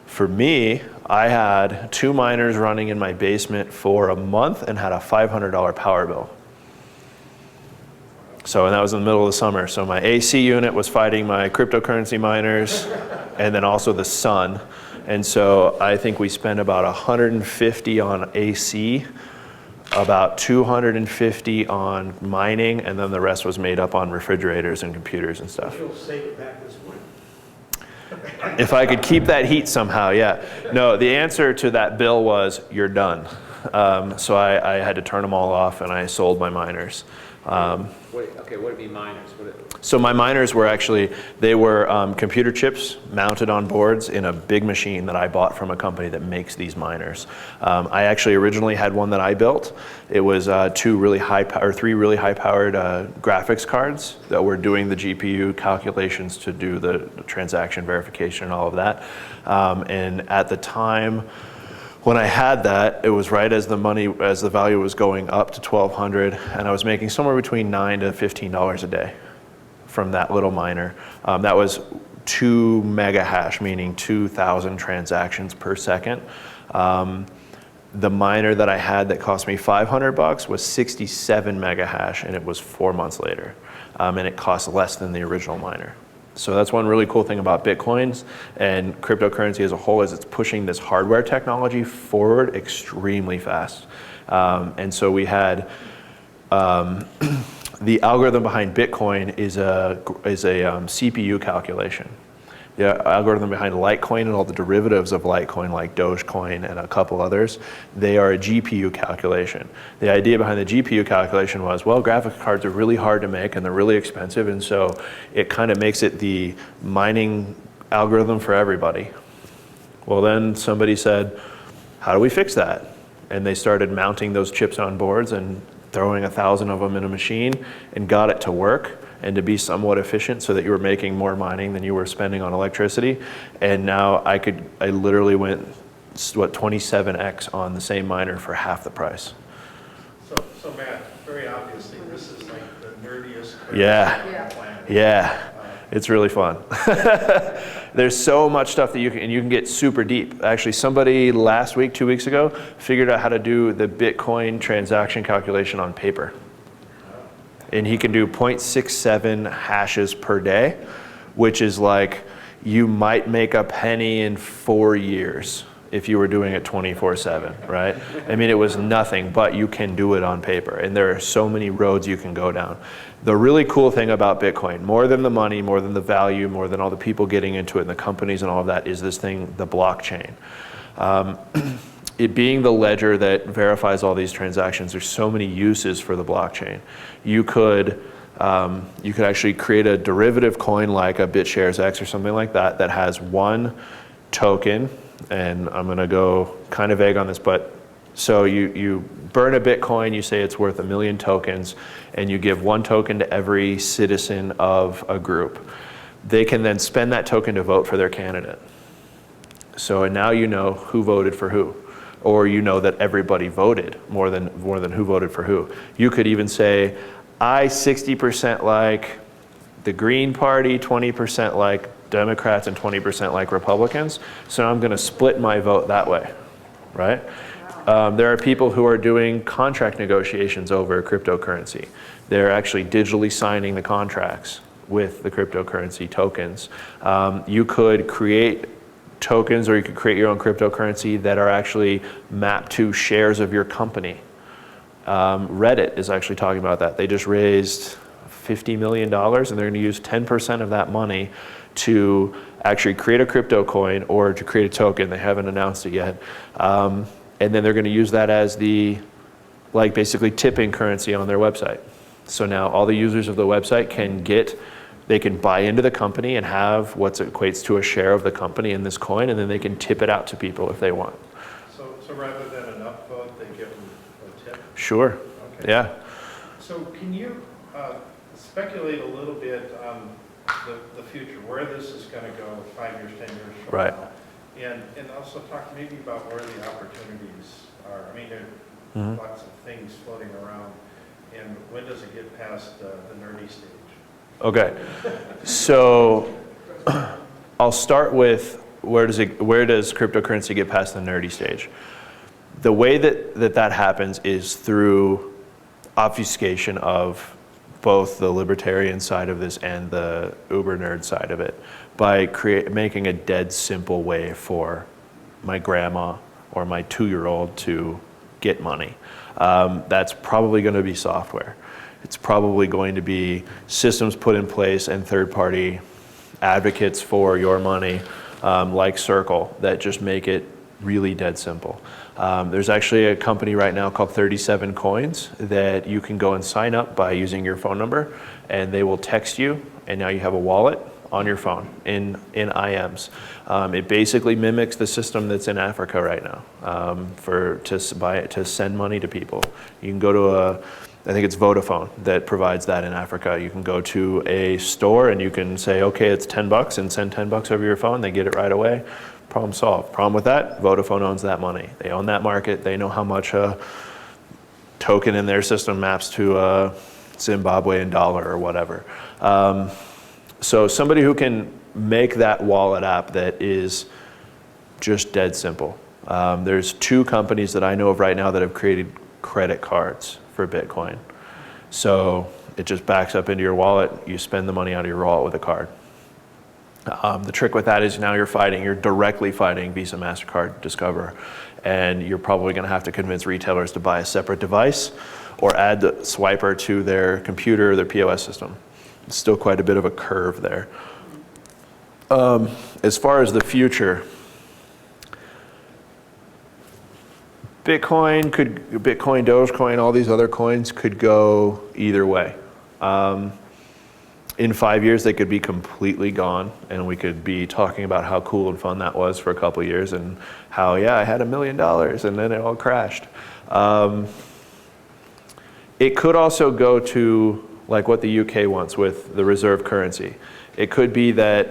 For me, I had 2 miners running in my basement for a month and had a $500 power bill. So, and that was in the middle of the summer. So my AC unit was fighting my cryptocurrency miners, and then also the sun. And so I think we spent about 150 on AC, about 250 on mining, and then the rest was made up on refrigerators and computers and stuff. You'll save it back this winter. If I could keep that heat somehow, yeah. No, the answer to that bill was, you're done. So I had to turn them all off, and I sold my miners. What do you mean miners? So my miners were they were computer chips mounted on boards in a big machine that I bought from a company that makes these miners. I actually originally had one that I built. It was 3 really high-powered graphics cards that were doing the GPU calculations to do the transaction verification and all of that. And at the time, when I had that, it was right as the value was going up to $1,200, and I was making somewhere between $9 to $15 a day from that little miner. That was 2 mega hash, meaning 2,000 transactions per second. The miner that I had that cost me $500 was 67 mega hash, and it was 4 months later, and it cost less than the original miner. So that's one really cool thing about Bitcoins and cryptocurrency as a whole, is it's pushing this hardware technology forward extremely fast. And so we had the algorithm behind Bitcoin is a CPU calculation. The algorithm behind Litecoin and all the derivatives of Litecoin, like Dogecoin and a couple others, they are a GPU calculation. The idea behind the GPU calculation was, well, graphics cards are really hard to make and they're really expensive, and so it kind of makes it the mining algorithm for everybody. Well, then somebody said, how do we fix that? And they started mounting those chips on boards and throwing 1,000 of them in a machine and got it to work and to be somewhat efficient so that you were making more mining than you were spending on electricity. And now I literally went, 27x on the same miner for half the price. So Matt, very obviously, this is like the nerdiest Yeah. on the planet. Yeah. It's really fun. There's so much stuff that you can get super deep. Actually, somebody last week, 2 weeks ago, figured out how to do the Bitcoin transaction calculation on paper. And he can do 0.67 hashes per day, which is like you might make a penny in 4 years if you were doing it 24/7, right? I mean, it was nothing, but you can do it on paper. And there are so many roads you can go down. The really cool thing about Bitcoin, more than the money, more than the value, more than all the people getting into it and the companies and all of that, is this thing, the blockchain. It being the ledger that verifies all these transactions, there's so many uses for the blockchain. You could actually create a derivative coin like a BitShares X or something like that that has one token, and I'm going to go kind of vague on this, but so you burn a Bitcoin, you say it's worth 1 million tokens, and you give one token to every citizen of a group. They can then spend that token to vote for their candidate. So now you know who voted for who, or you know that everybody voted more than who voted for who. You could even say, I 60% like the Green Party, 20% like Democrats, and 20% like Republicans, so I'm going to split my vote that way, right? There are people who are doing contract negotiations over cryptocurrency. They're actually digitally signing the contracts with the cryptocurrency tokens. You could create tokens, or you could create your own cryptocurrency that are actually mapped to shares of your company. Reddit is actually talking about that. They just raised $50 million, and they're going to use 10% of that money to actually create a crypto coin or to create a token. They haven't announced it yet. And then they're going to use that as the, like, basically tipping currency on their website. So now all the users of the website they can buy into the company and have what equates to a share of the company in this coin, and then they can tip it out to people if they want. So rather than an upvote, they give them a tip? Sure. Okay. Yeah. So can you speculate a little bit on the future, where this is going to go 5 years, 10 years from Right. now? And also talk maybe about where the opportunities are. I mean, there are lots of things floating around, and when does it get past the nerdy stage? Okay. So I'll start with where does cryptocurrency get past the nerdy stage? The way that happens is through obfuscation of both the libertarian side of this and the uber nerd side of it, by making a dead simple way for my grandma or my 2-year-old to get money. That's probably going to be software. It's probably going to be systems put in place and third-party advocates for your money, like Circle, that just make it really dead simple. There's actually a company right now called 37 Coins that you can go and sign up by using your phone number, and they will text you, and now you have a wallet on your phone in IMs. It basically mimics the system that's in Africa right now to send money to people. You can go to I think it's Vodafone that provides that in Africa. You can go to a store and you can say, okay, it's $10 and send $10 over your phone. They get it right away. Problem solved. Problem with that, Vodafone owns that money. They own that market. They know how much a token in their system maps to a Zimbabwean dollar or whatever. So somebody who can make that wallet app that is just dead simple. There's 2 companies that I know of right now that have created credit cards for Bitcoin. So it just backs up into your wallet. You spend the money out of your wallet with a card. The trick with that is now you're directly fighting Visa, MasterCard, Discover, and you're probably going to have to convince retailers to buy a separate device or add the swiper to their computer or their POS system. It's still quite a bit of a curve there. As far as the future, Bitcoin, Dogecoin, all these other coins could go either way. In 5 years, they could be completely gone, and we could be talking about how cool and fun that was for a couple of years, and how, yeah, I had $1 million, and then it all crashed. It could also go to like what the UK wants with the reserve currency. It could be that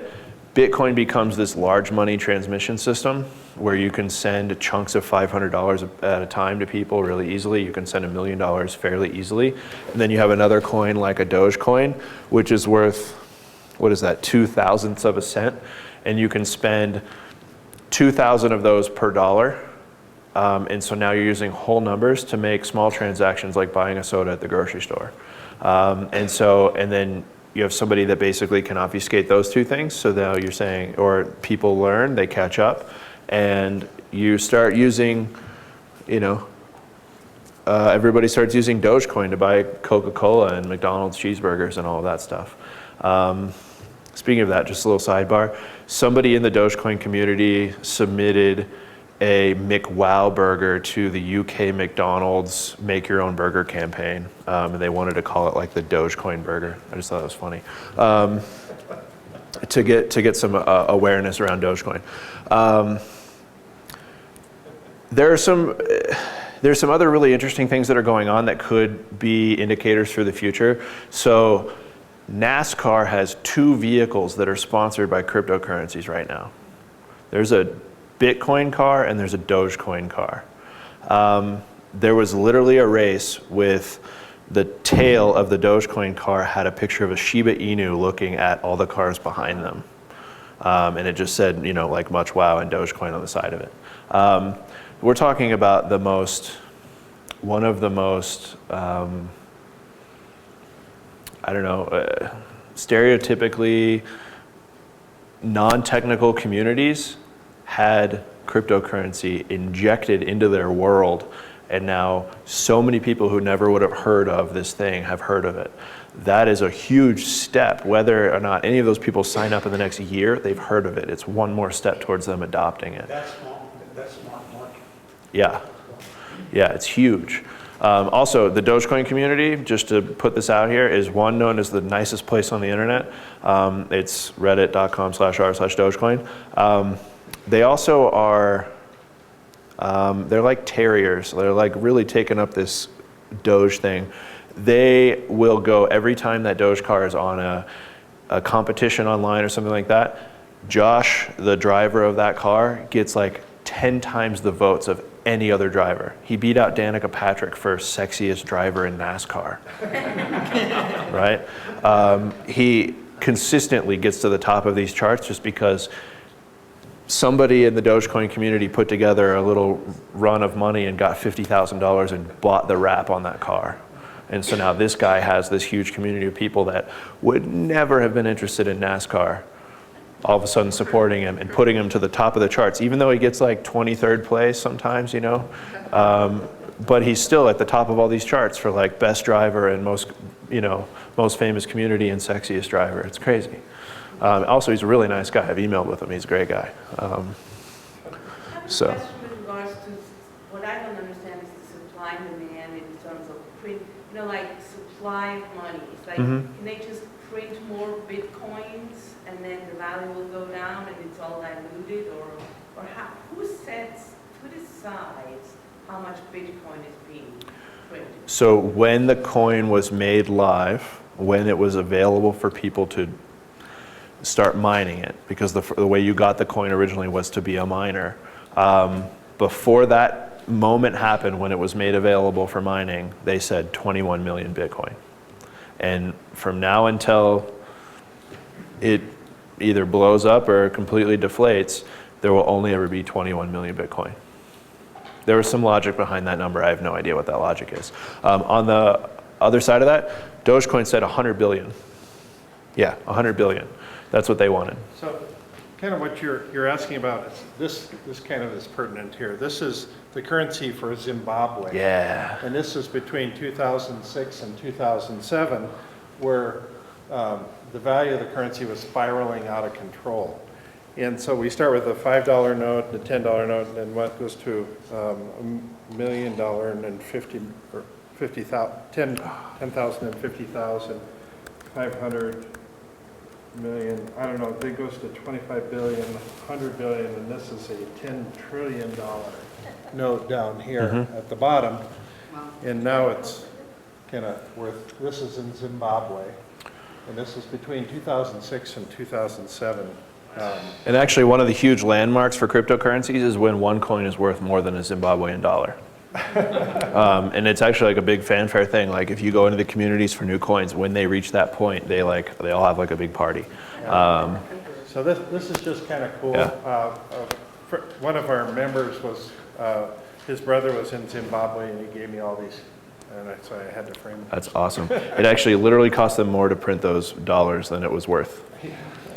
Bitcoin becomes this large money transmission system where you can send chunks of $500 at a time to people really easily. You can send $1 million fairly easily. And then you have another coin like a Dogecoin, which is worth what is that, 0.002 of a cent, and you can spend 2,000 of those per dollar. And so now you're using whole numbers to make small transactions like buying a soda at the grocery store. And then you have somebody that basically can obfuscate those two things. So now you're saying, or people learn, they catch up, and you start using, everybody starts using Dogecoin to buy Coca-Cola and McDonald's cheeseburgers and all of that stuff. Speaking of that, just a little sidebar. Somebody in the Dogecoin community submitted a McWow burger to the UK McDonald's Make Your Own Burger campaign, and they wanted to call it like the Dogecoin burger. I just thought it was funny, to get some awareness around Dogecoin. There's some other really interesting things that are going on that could be indicators for the future. So NASCAR has 2 vehicles that are sponsored by cryptocurrencies right now. There's a Bitcoin car and there's a Dogecoin car. There was literally a race with the tail of the Dogecoin car had a picture of a Shiba Inu looking at all the cars behind them. And it just said, like much wow and Dogecoin on the side of it. We're talking about one of the most, stereotypically non-technical communities had cryptocurrency injected into their world, and now so many people who never would have heard of this thing have heard of it. That is a huge step. Whether or not any of those people sign up in the next year, they've heard of it. It's one more step towards them adopting it. That's smart market. Yeah, it's huge. Also, the Dogecoin community, just to put this out here, is one known as the nicest place on the internet. It's reddit.com/r/Dogecoin. They also are, they're like terriers. They're like really taking up this Doge thing. They will go every time that Doge car is on a competition online or something like that. Josh, the driver of that car, gets like 10 times the votes of any other driver. He beat out Danica Patrick for sexiest driver in NASCAR. Right? He consistently gets to the top of these charts just because somebody in the Dogecoin community put together a little run of money and got $50,000 and bought the wrap on that car. And so now this guy has this huge community of people that would never have been interested in NASCAR, all of a sudden supporting him and putting him to the top of the charts, even though he gets like 23rd place sometimes, but he's still at the top of all these charts for like best driver and most famous community and sexiest driver. It's crazy. Also, he's a really nice guy. I've emailed with him. He's a great guy. I have a question with regards to what I don't understand is the supply and demand in terms of print, like supply of money. It's like, can they just print more Bitcoins and then the value will go down and it's all diluted, or who decides how much Bitcoin is being printed? So when the coin was made live, when it was available for people to start mining it, because the way you got the coin originally was to be a miner. Before that moment happened, when it was made available for mining, they said 21 million Bitcoin. And from now until it either blows up or completely deflates, there will only ever be 21 million Bitcoin. There was some logic behind that number. I have no idea what that logic is. On the other side of that, Dogecoin said 100 billion. Yeah, 100 billion. That's what they wanted. So kind of what you're asking about, this kind of is pertinent here. This is the currency for Zimbabwe. Yeah. And this is between 2006 and 2007, where the value of the currency was spiraling out of control. And so we start with a $5 note, the $10 note, and then what goes to $1 million and then 10,000 and 50,000, 500 million, I don't know, it goes to 25 billion, 100 billion, and this is a $10 trillion note down here at the bottom. Wow. And now it's kind of worth, this is in Zimbabwe, and this is between 2006 and 2007. And actually, one of the huge landmarks for cryptocurrencies is when one coin is worth more than a Zimbabwean dollar. And it's actually like a big fanfare thing. Like if you go into the communities for new coins, when they reach that point, they all have like a big party. So this is just kind of cool. Yeah. One of our members was, his brother was in Zimbabwe, and he gave me all these, and so I had to frame them. That's awesome. It actually literally cost them more to print those dollars than it was worth.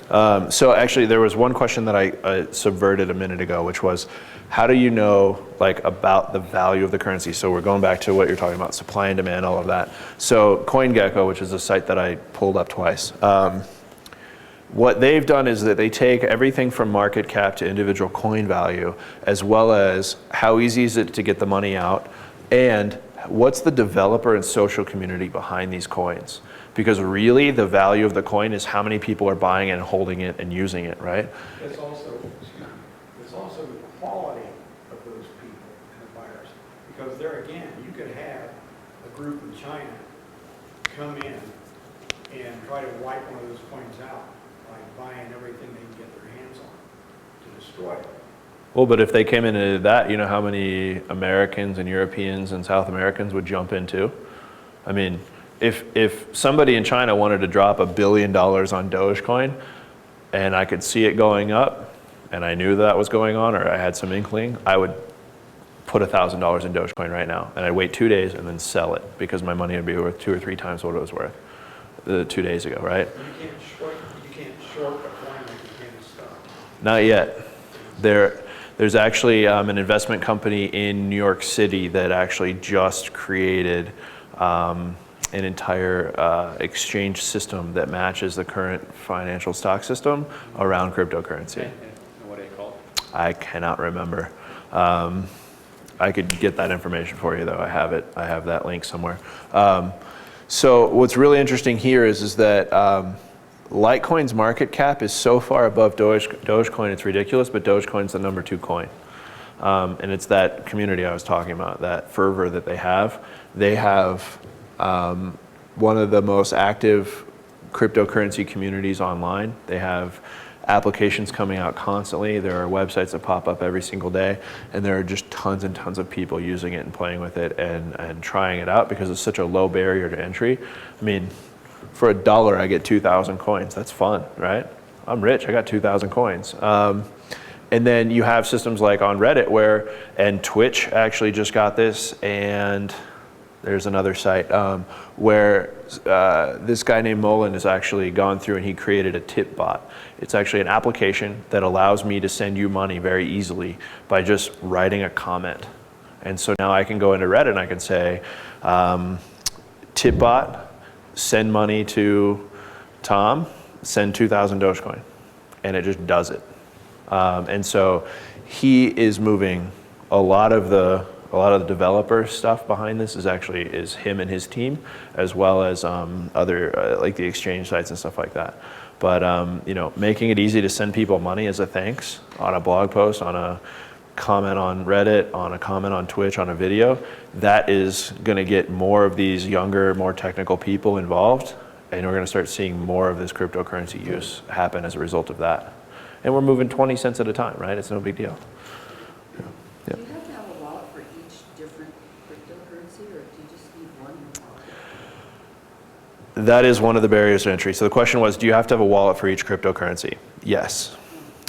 So actually, there was one question that I subverted a minute ago, which was, how do you know like about the value of the currency? So we're going back to what you're talking about, supply and demand, all of that. So CoinGecko, which is a site that I pulled up twice, what they've done is that they take everything from market cap to individual coin value, as well as how easy is it to get the money out, and what's the developer and social community behind these coins. Because really, the value of the coin is how many people are buying and holding it and using it, right? It's also the quality of those people and the buyers. Because there again, you could have a group in China come in and try to wipe one of those coins out by buying everything they can get their hands on to destroy it. Well, but if they came into that, you know how many Americans and Europeans and South Americans would jump into? I mean, if somebody in China wanted to drop $1 billion on Dogecoin, and I could see it going up, and I knew that was going on, or I had some inkling, I would put $1,000 in Dogecoin right now, and I'd wait 2 days and then sell it, because my money would be worth 2 or 3 times what it was worth 2 days ago, right? You can't short a coin like you can a stock. Not yet. There's actually an investment company in New York City that actually just created an entire exchange system that matches the current financial stock system around cryptocurrency. And what are they called? I cannot remember. I could get that information for you though. I have it. I have that link somewhere. So what's really interesting here is that Litecoin's market cap is so far above Dogecoin, it's ridiculous, but Dogecoin's the number 2 coin. And it's that community I was talking about, that fervor that they have. They have one of the most active cryptocurrency communities online. They have applications coming out constantly. There are websites that pop up every single day, and there are just tons and tons of people using it and playing with it and trying it out because it's such a low barrier to entry. I mean, for $1, I get 2,000 coins. That's fun, right? I'm rich, I got 2,000 coins. And then you have systems like on Reddit and Twitch actually just got this, and there's another site where this guy named Mullen has actually gone through and he created a tip bot. It's actually an application that allows me to send you money very easily by just writing a comment. And so now I can go into Reddit and I can say, tip bot, send money to Tom, send 2,000 Dogecoin. And it just does it. And so he is moving a lot of the developer stuff behind this is him and his team, as well as other like the exchange sites and stuff like that. But making it easy to send people money as a thanks on a blog post, on a comment on Reddit, on a comment on Twitch, on a video, that is going to get more of these younger, more technical people involved, and we're going to start seeing more of this cryptocurrency use happen as a result of that. And we're moving 20 cents at a time, right? It's no big deal. Do you have to have a wallet for each different cryptocurrency, or do you just need one wallet? That is one of the barriers to entry. So the question was, do you have to have a wallet for each cryptocurrency? Yes.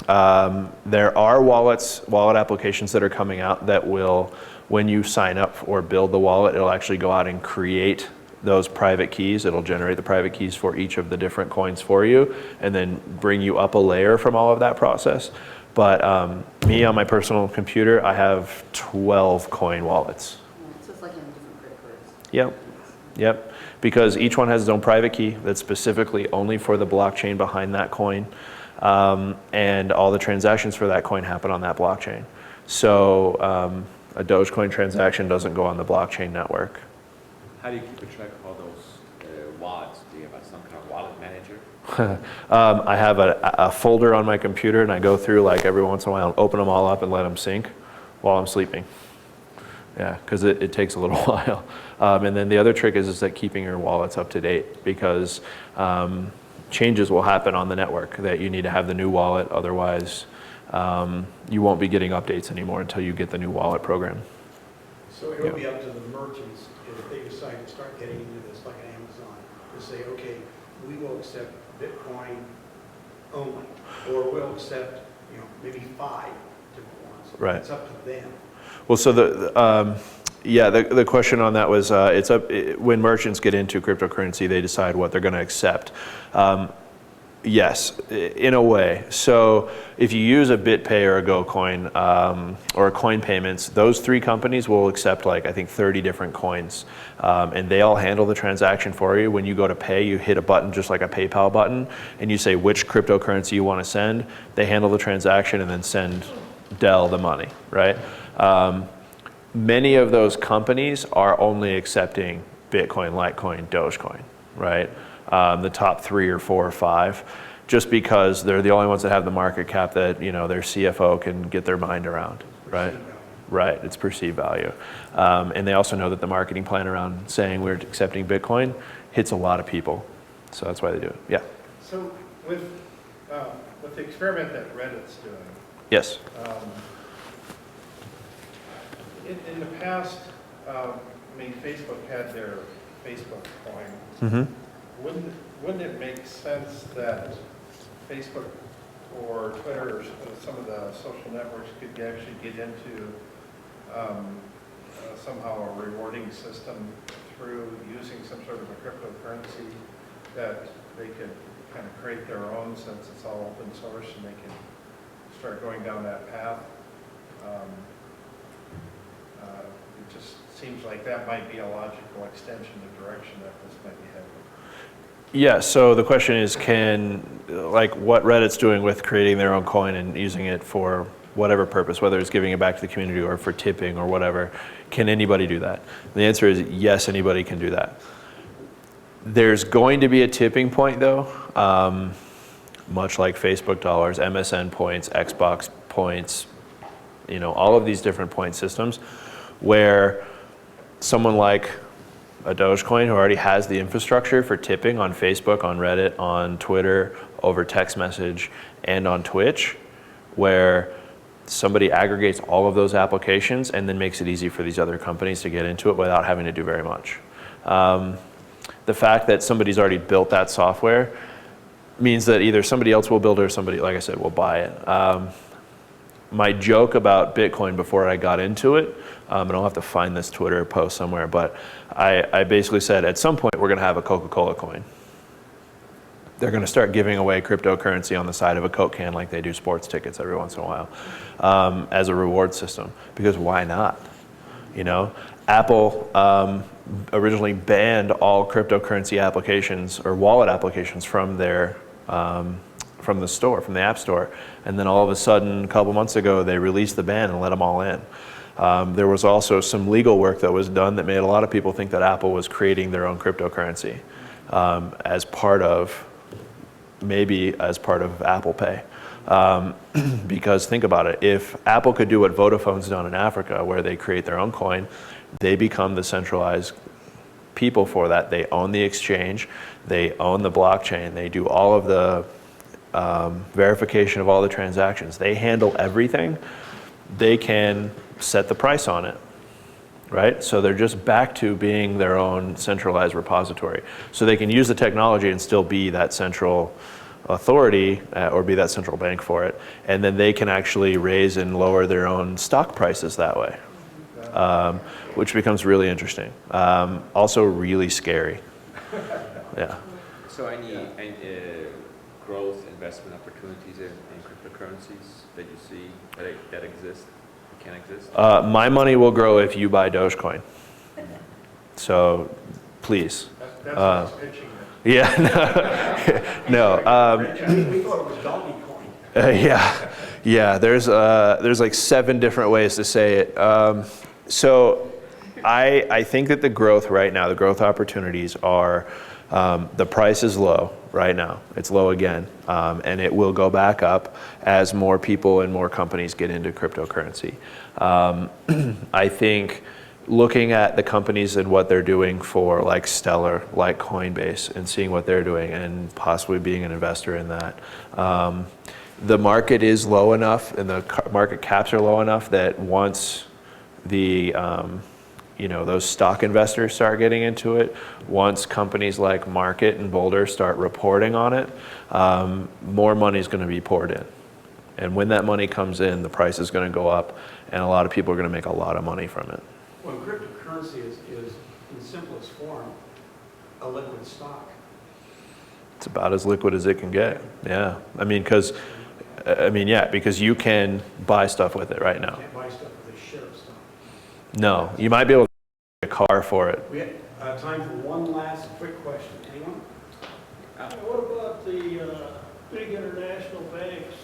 There are wallet applications that are coming out that will, when you sign up or build the wallet, it'll actually go out and create those private keys. It'll generate the private keys for each of the different coins for you, and then bring you up a layer from all of that process. But me, on my personal computer, I have 12 coin wallets. So it's like having different credit cards. Yep. Because each one has its own private key that's specifically only for the blockchain behind that coin. And all the transactions for that coin happen on that blockchain. So a Dogecoin transaction doesn't go on the blockchain network. How do you keep a track of all those wallets? Do you have some kind of wallet manager? I have a folder on my computer, and I go through like every once in a while and open them all up and let them sync while I'm sleeping. Yeah, because it takes a little while. And then the other trick is that keeping your wallets up to date, because changes will happen on the network that you need to have the new wallet. Otherwise, you won't be getting updates anymore until you get the new wallet program. So it'll be up to the merchants if they decide to start getting into this, like Amazon, to say, okay, we will accept Bitcoin, only, or will accept, maybe 5 different ones. Right. It's up to them. Well, so the question on that was, when merchants get into cryptocurrency, they decide what they're going to accept. Yes, in a way. So if you use a BitPay or a GoCoin or a Coin Payments, those 3 companies will accept I think 30 different coins. And they all handle the transaction for you. When you go to pay, you hit a button just like a PayPal button, and you say which cryptocurrency you want to send. They handle the transaction and then send Dell the money, right? Many of those companies are only accepting Bitcoin, Litecoin, Dogecoin, right? The top 3 or 4 or 5, just because they're the only ones that have the market cap that their CFO can get their mind around, right? Right, it's perceived value. And they also know that the marketing plan around saying we're accepting Bitcoin hits a lot of people. So that's why they do it. Yeah. So with the experiment that Reddit's doing, Yes. in the past, Facebook had their Facebook coin. Mm-hmm. Wouldn't it make sense that Facebook or Twitter or some of the social networks could actually get into somehow a rewarding system through using some sort of a cryptocurrency that they could kind of create their own, since it's all open source, and they can start going down that path? It just seems like that might be a logical extension of direction that this might be heading. Yeah, so the question is, what Reddit's doing with creating their own coin and using it for whatever purpose, whether it's giving it back to the community or for tipping or whatever, can anybody do that? And the answer is yes, anybody can do that. There's going to be a tipping point though, much like Facebook dollars, MSN points, Xbox points, all of these different point systems, where someone like a Dogecoin who already has the infrastructure for tipping on Facebook, on Reddit, on Twitter, over text message, and on Twitch, where somebody aggregates all of those applications and then makes it easy for these other companies to get into it without having to do very much. The fact that somebody's already built that software means that either somebody else will build it or somebody, like I said, will buy it. My joke about Bitcoin before I got into it, and I'll have to find this Twitter post somewhere, but I basically said at some point we're going to have a Coca-Cola coin. They're going to start giving away cryptocurrency on the side of a Coke can like they do sports tickets every once in a while as a reward system, because why not? Apple originally banned all cryptocurrency applications or wallet applications from their from the store, from the App Store, and then all of a sudden, a couple months ago, they released the ban and let them all in. There was also some legal work that was done that made a lot of people think that Apple was creating their own cryptocurrency as part of Apple Pay. Because think about it, if Apple could do what Vodafone's done in Africa, where they create their own coin, they become the centralized people for that. They own the exchange, they own the blockchain, they do all of the verification of all the transactions. They handle everything. They can set the price on it, right? So they're just back to being their own centralized repository. So they can use the technology and still be that central authority or be that central bank for it. And then they can actually raise and lower their own stock prices that way, which becomes really interesting. Also really scary. Yeah. So any growth investment opportunities in cryptocurrencies that you see that exist, can exist? My money will grow if you buy Dogecoin. So please. That's what I was pitching it. Yeah, no. We thought it was donkey coin. Yeah. There's like 7 different ways to say it. So I think that the growth right now, the growth opportunities are, the price is low right now. It's low again, and it will go back up as more people and more companies get into cryptocurrency. I think looking at the companies and what they're doing for like Stellar, like Coinbase, and seeing what they're doing and possibly being an investor in that. The market is low enough and the market caps are low enough that once the those stock investors start getting into it, once companies like Market and Boulder start reporting on it, more money is going to be poured in. And when that money comes in, the price is going to go up, and a lot of people are going to make a lot of money from it. Well, cryptocurrency is in simplest form, a liquid stock. It's about as liquid as it can get. Yeah. Because you can buy stuff with it right You now. can't buy stuff with a share of stock. No, you might be able to get a car for it. We have time for one last quick question. Anyone? What about the big international banks?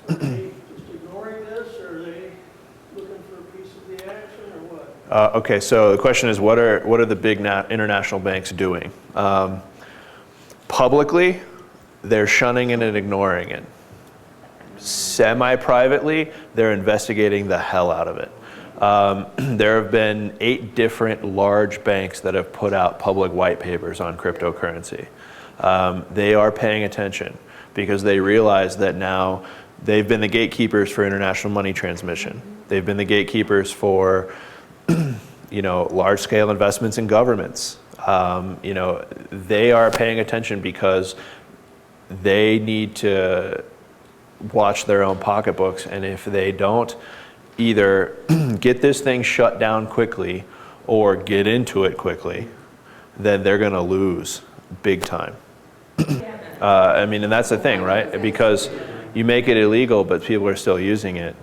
Are they just ignoring this, or are they looking for a piece of the action, or what? Okay, so the question is, what are the big international banks doing? Publicly, they're shunning it and ignoring it. Semi-privately, they're investigating the hell out of it. There have been 8 different large banks that have put out public white papers on cryptocurrency. They are paying attention because they realize that now they've been the gatekeepers for international money transmission. They've been the gatekeepers for large-scale investments in governments. They are paying attention because they need to watch their own pocketbooks, and if they don't either get this thing shut down quickly or get into it quickly, then they're going to lose big time. And that's the thing, right? Because you make it illegal, but people are still using it.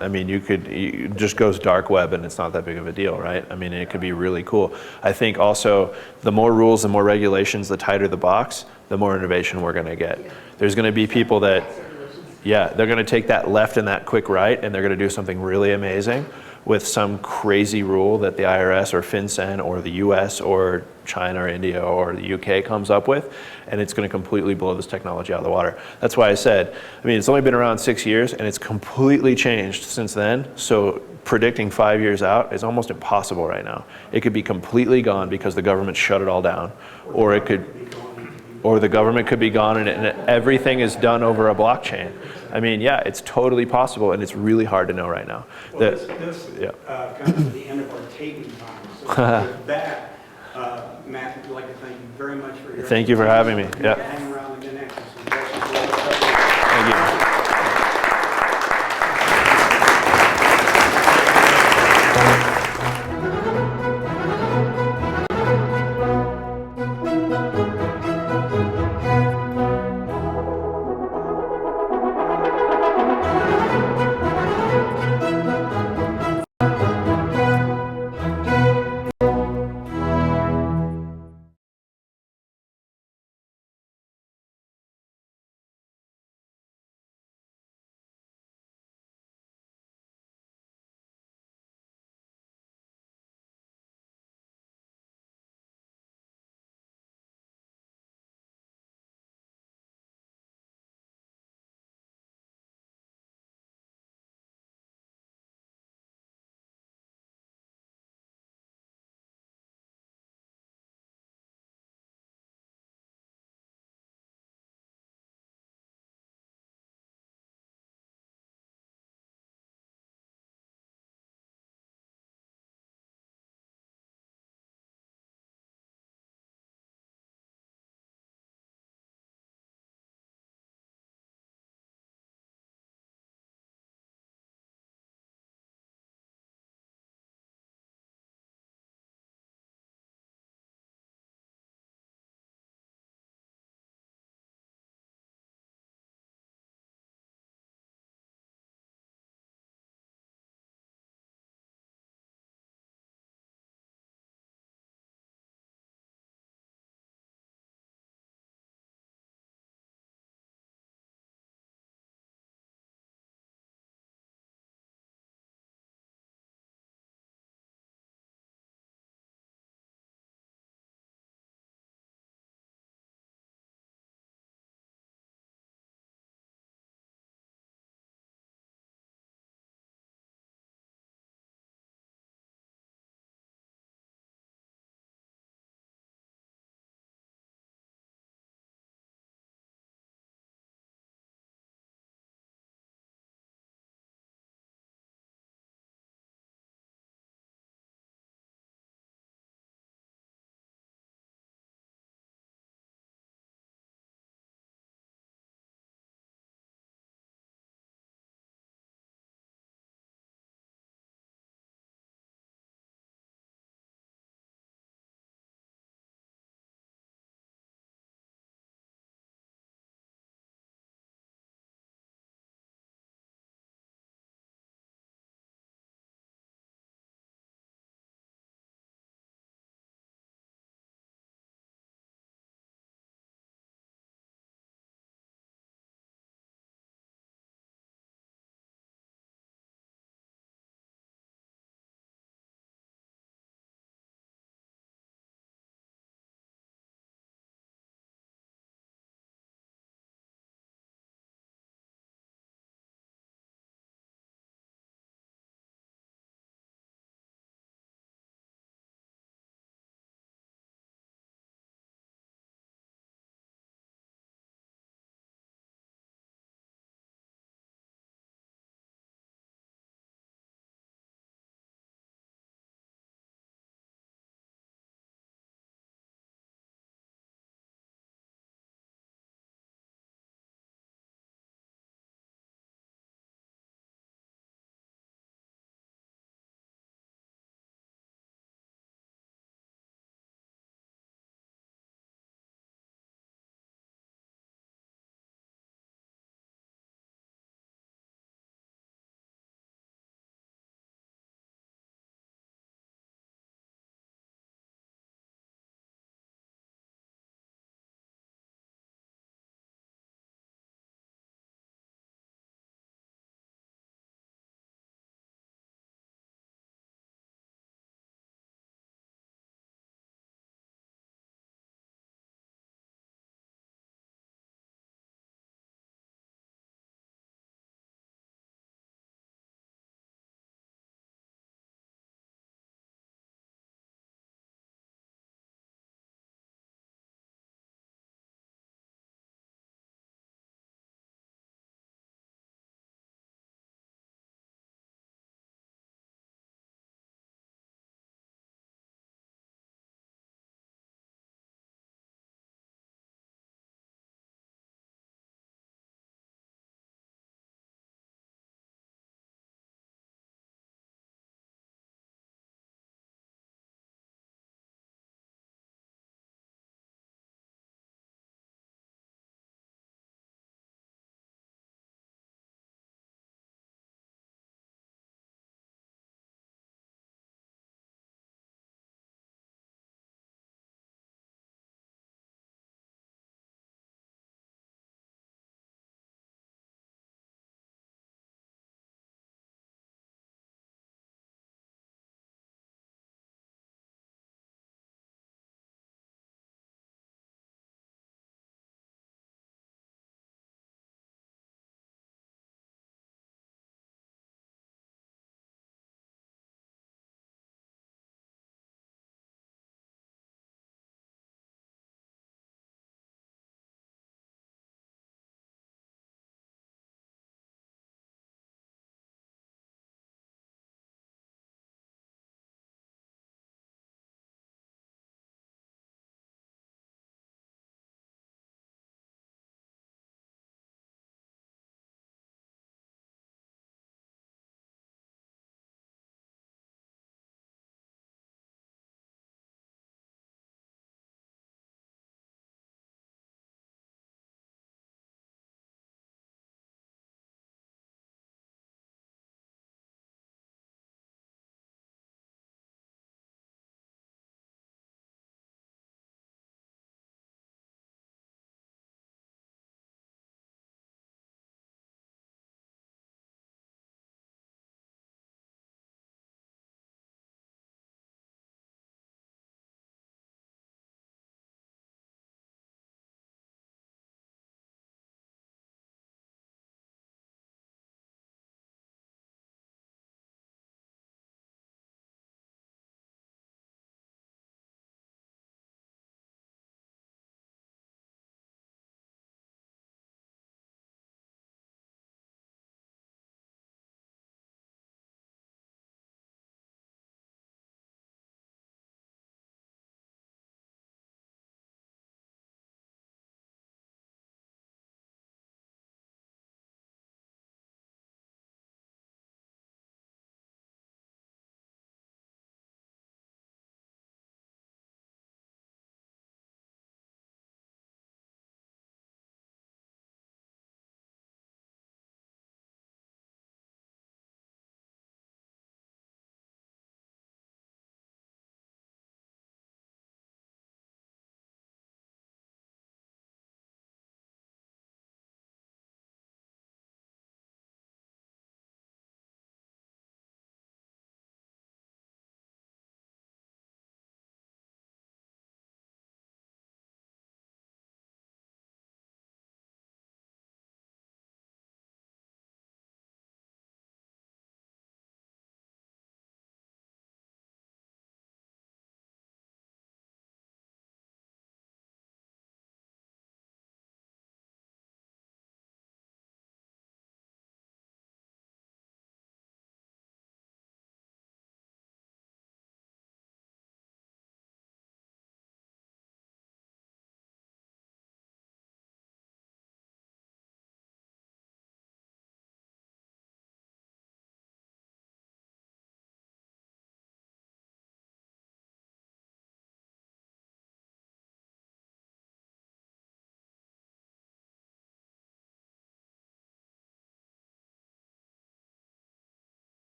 It just goes dark web and it's not that big of a deal, right? It could be really cool. I think also the more rules, the more regulations, the tighter the box, the more innovation we're going to get. There's going to be people that, they're going to take that left and that quick right, and they're going to do something really amazing with some crazy rule that the IRS or FinCEN or the US or China or India or the UK comes up with, and it's going to completely blow this technology out of the water. That's why I said, it's only been around 6 years, and it's completely changed since then, so predicting 5 years out is almost impossible right now. It could be completely gone because the government shut it all down, or the government could be gone and everything is done over a blockchain. It's totally possible, and it's really hard to know right now. Well, this comes to the end of our taping time. So with that, Matt, I'd like to thank you very much for your Thank you for having me. Hang around